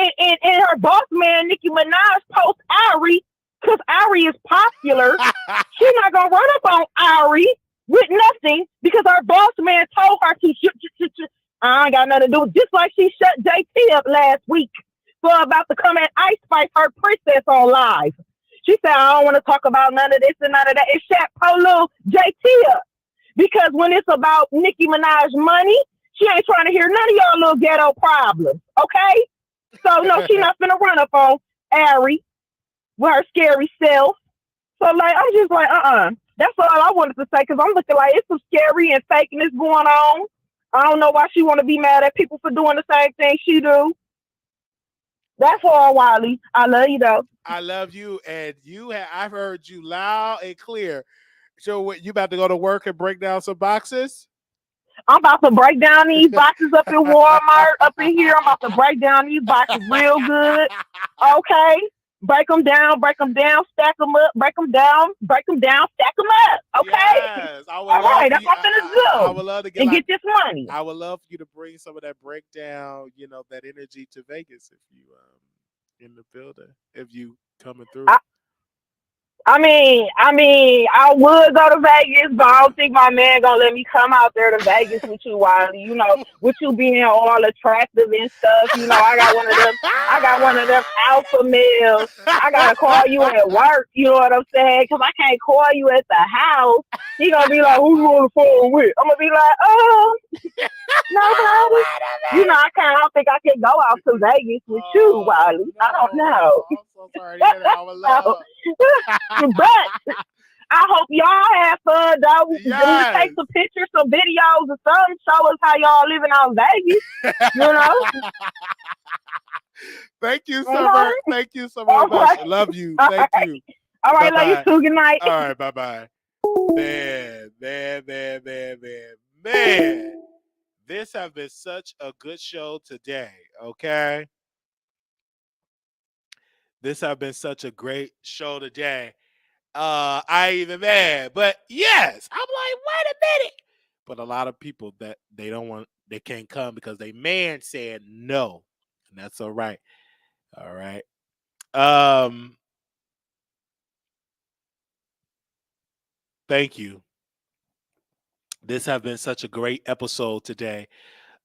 F: her boss man Nicki Minaj post Ari because Ari is popular. She not gonna run up on Ari with nothing because her boss man told her to. I ain't got nothing to do. Just like she shut JT up last week for about to come and ice spice her princess on live. She said, I don't want to talk about none of this and none of that. It shut little JT up. Because when it's about Nicki Minaj money, she ain't trying to hear none of y'all little ghetto problems. Okay? So no, she not finna run up on Ari with her scary self. So like, I'm just like, That's all I wanted to say because I'm looking like it's some scary and fakeness going on. I don't know why she want to be mad at people for doing the same thing she do. That's all, Wiley. I love you though.
B: I love you, and I've heard you loud and clear. So what, you about to go to work and break down some boxes?
F: I'm about to break down these boxes up in Walmart up in here. I'm about to break down these boxes real good. Okay. Break them down, stack them up, break them down, stack them up. Okay.
B: Yes,
F: all right, that's what I'm gonna do.
B: I would love to
F: get this money.
B: I would love for you to bring some of that breakdown, that energy to Vegas if you in the building, if you coming through.
F: I mean, I would go to Vegas, but I don't think my man gonna let me come out there to Vegas with you, Wiley. With you being all attractive and stuff. I got one of them alpha males. I gotta call you at work. You know what I'm saying? Because I can't call you at the house. He gonna be like, "Who you on the phone with?" I'm gonna be like, "Oh, nobody." I don't think I can go out to Vegas with you, Wiley.
B: No,
F: I don't know.
B: I'm so sorry to hear that. I would love.
F: But I hope y'all have fun, though.
B: Yes.
F: Take some pictures, some videos, or something. Show us how y'all living out in Vegas.
B: Thank you so much. Thank you so much.
F: Right.
B: Love you. Thank you.
F: All right, love you too. Good night.
B: All right, bye-bye. Man. This has been such a good show today, okay? This has been such a great show today. I ain't even mad, but yes, I'm like, wait a minute. But a lot of people that they can't come because they man said no, and that's all right. All right. Thank you. This has been such a great episode today.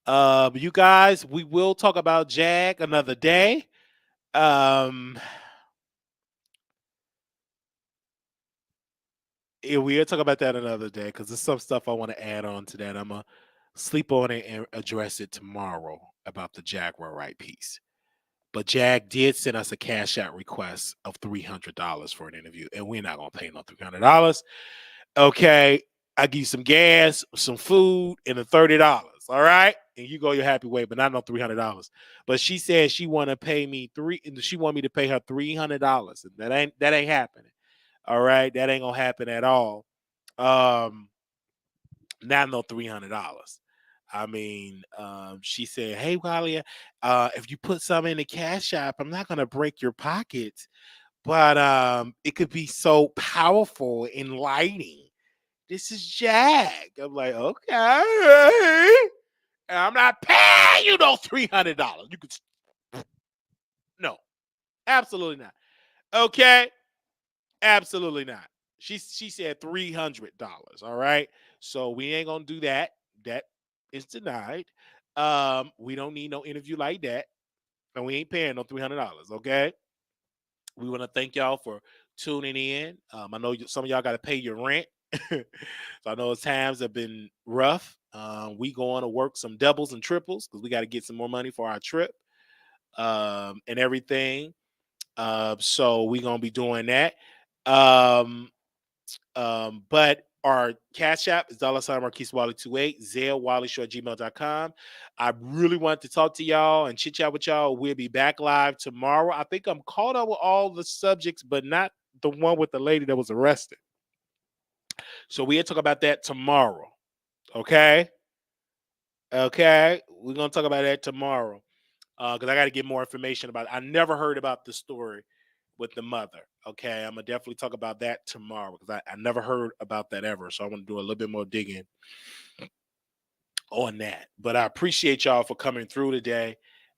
B: You guys, we will talk about Jag another day. Yeah, we'll talk about that another day because there's some stuff I want to add on to that. I'm going to sleep on it and address it tomorrow about the Jaguar right piece. But Jag did send us a cash out request of $300 for an interview, and we're not going to pay no $300. Okay, I give you some gas, some food, and a $30. All right, and you go your happy way, but not no $300. But she said she want to pay me She want me to pay her $300, and that ain't happening. All right, that ain't gonna happen at all. Not no $300. I mean, she said, "Hey, Wiley, if you put some in the cash app, I'm not gonna break your pockets, but it could be so powerful in lighting. This is Jag." I'm like, okay, and I'm not paying you no $300. You could, no, absolutely not. Okay. Absolutely not. She said $300. All right. So we ain't gonna do that. That is denied. We don't need no interview like that. And we ain't paying no $300. Okay. We want to thank y'all for tuning in. I know some of y'all gotta pay your rent. So I know times have been rough. We going to work some doubles and triples because we got to get some more money for our trip. and everything. So we're gonna be doing that. Um, but our Cash App is $Marquise Wiley 28, Zelle WileyShow at gmail.com. I really want to talk to y'all and chit chat with y'all. We'll be back live tomorrow. I think I'm caught up with all the subjects, but not the one with the lady that was arrested. So we'll talk about that tomorrow. Okay. Okay. We're gonna talk about that tomorrow. Because I got to get more information about it. I never heard about the story with the mother. Okay, I'm gonna definitely talk about that tomorrow because I never heard about that ever. So I want to do a little bit more digging on that. But I appreciate y'all for coming through today.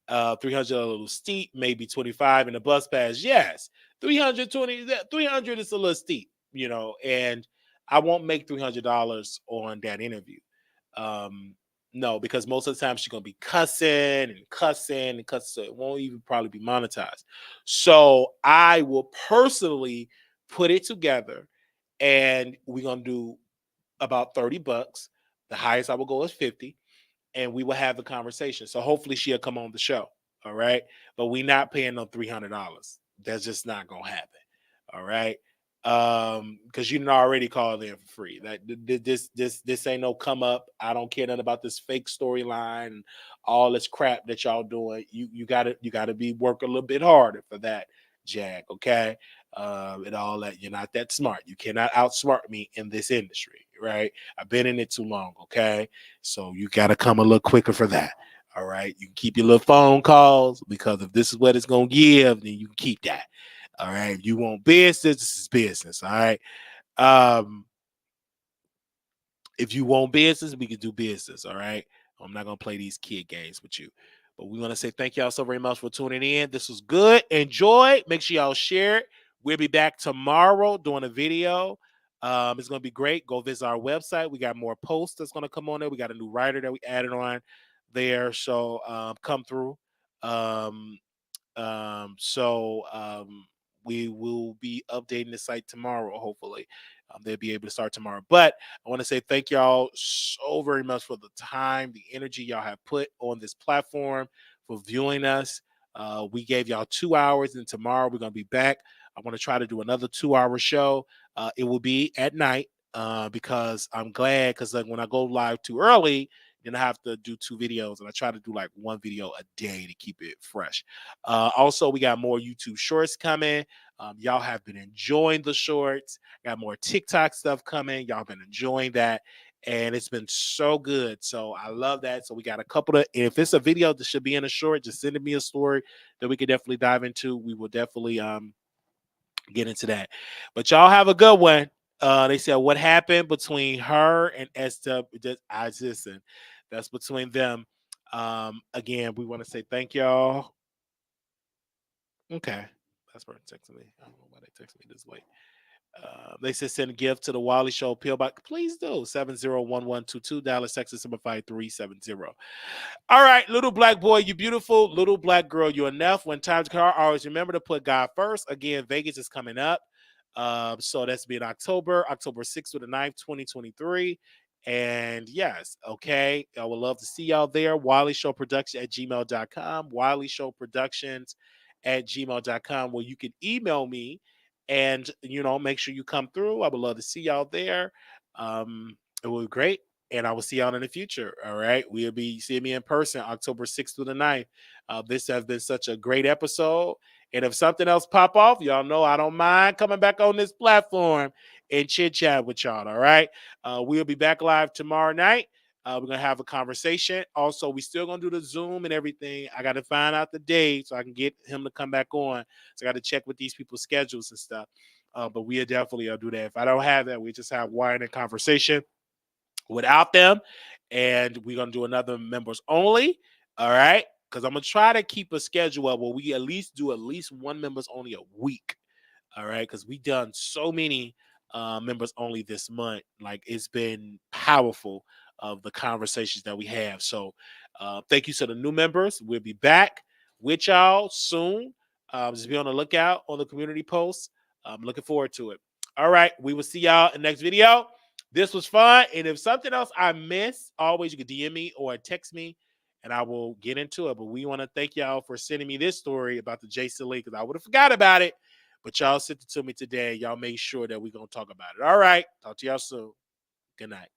B: 300 a little steep, maybe 25 in the bus pass. Yes, 320, 300 is a little steep, you know, and I won't make $300 on that interview. No, because most of the time she's gonna be cussing and cussing and cussing, so it won't even probably be monetized. So I will personally put it together, and we're gonna do about $30. The highest I will go is 50, and we will have the conversation. So hopefully she'll come on the show. All right, but we not paying no $300. That's just not gonna happen. All right. Because you already called in for free. That this ain't no come up. I don't care nothing about this fake storyline and all this crap that y'all doing. You gotta be working a little bit harder for that, Jack. Okay, and all that. You're not that smart. You cannot outsmart me in this industry, right? I've been in it too long. Okay, so you gotta come a little quicker for that. All right, you can keep your little phone calls because if this is what it's gonna give, then you can keep that. All right. If you want business, this is business. All right. If you want business, we can do business. All right. I'm not going to play these kid games with you. But we want to say thank y'all so very much for tuning in. This was good. Enjoy. Make sure y'all share it. We'll be back tomorrow doing a video. It's going to be great. Go visit our website. We got more posts that's going to come on there. We got a new writer that we added on there. So come through. We will be updating the site tomorrow, hopefully. They'll be able to start tomorrow. But I want to say thank y'all so very much for the time, the energy y'all have put on this platform, for viewing us. We gave y'all 2 hours, and tomorrow we're going to be back. I want to try to do another 2-hour show. It will be at night because I'm glad, because like when I go live too early, then I have to do 2 videos, and I try to do like 1 video a day to keep it fresh. Also, we got more YouTube shorts coming. Y'all have been enjoying the shorts. Got more TikTok stuff coming. Y'all been enjoying that, and it's been so good. So I love that. So we got a couple of, if it's a video that should be in a short, just send me a story that we could definitely dive into. We will definitely get into that. But y'all have a good one. They said what happened between her and SW. I listen. That's between them. Again, we want to say thank y'all. Okay. That's person texting me. I don't know why they text me this late. They said send a gift to the Wiley Show PO Box. Please do. 701122 Dallas, Texas 75370. All right, little black boy, you beautiful. Little black girl, you enough. When times car, always remember to put God first. Again, Vegas is coming up. So that's be in October 6th to the 9th, 2023. And yes, okay. I would love to see y'all there. Wiley Show Production at gmail.com. Wiley Show Productions at gmail.com, where you can email me and make sure you come through. I would love to see y'all there. It will be great, and I will see y'all in the future. All right, we'll be seeing me in person October 6th through the 9th. This has been such a great episode, and if something else pop off, y'all know I don't mind coming back on this platform and chit chat with y'all. All right, we'll be back live tomorrow night. We're gonna have a conversation. Also, we still gonna do the Zoom and everything. I got to find out the date so I can get him to come back on. So I got to check with these people's schedules and stuff. But we definitely do that. If I don't have that, we just have wired and conversation without them, and we're gonna do another members only. All right, because I'm gonna try to keep a schedule up where we at least do at least 1 members only a week. All right, because we done so many members only this month. Like, it's been powerful of the conversations that we have. So thank you to the new members. We'll be back with y'all soon. Just be on the lookout on the community posts. I'm looking forward to it. All right, we will see y'all in the next video. This was fun. And if something else I missed, always you can DM me or text me, and I will get into it. But we want to thank y'all for sending me this story about the Jason Lee, because I would have forgot about it. But y'all sent it to me today. Y'all make sure that we're going to talk about it. All right. Talk to y'all soon. Good night.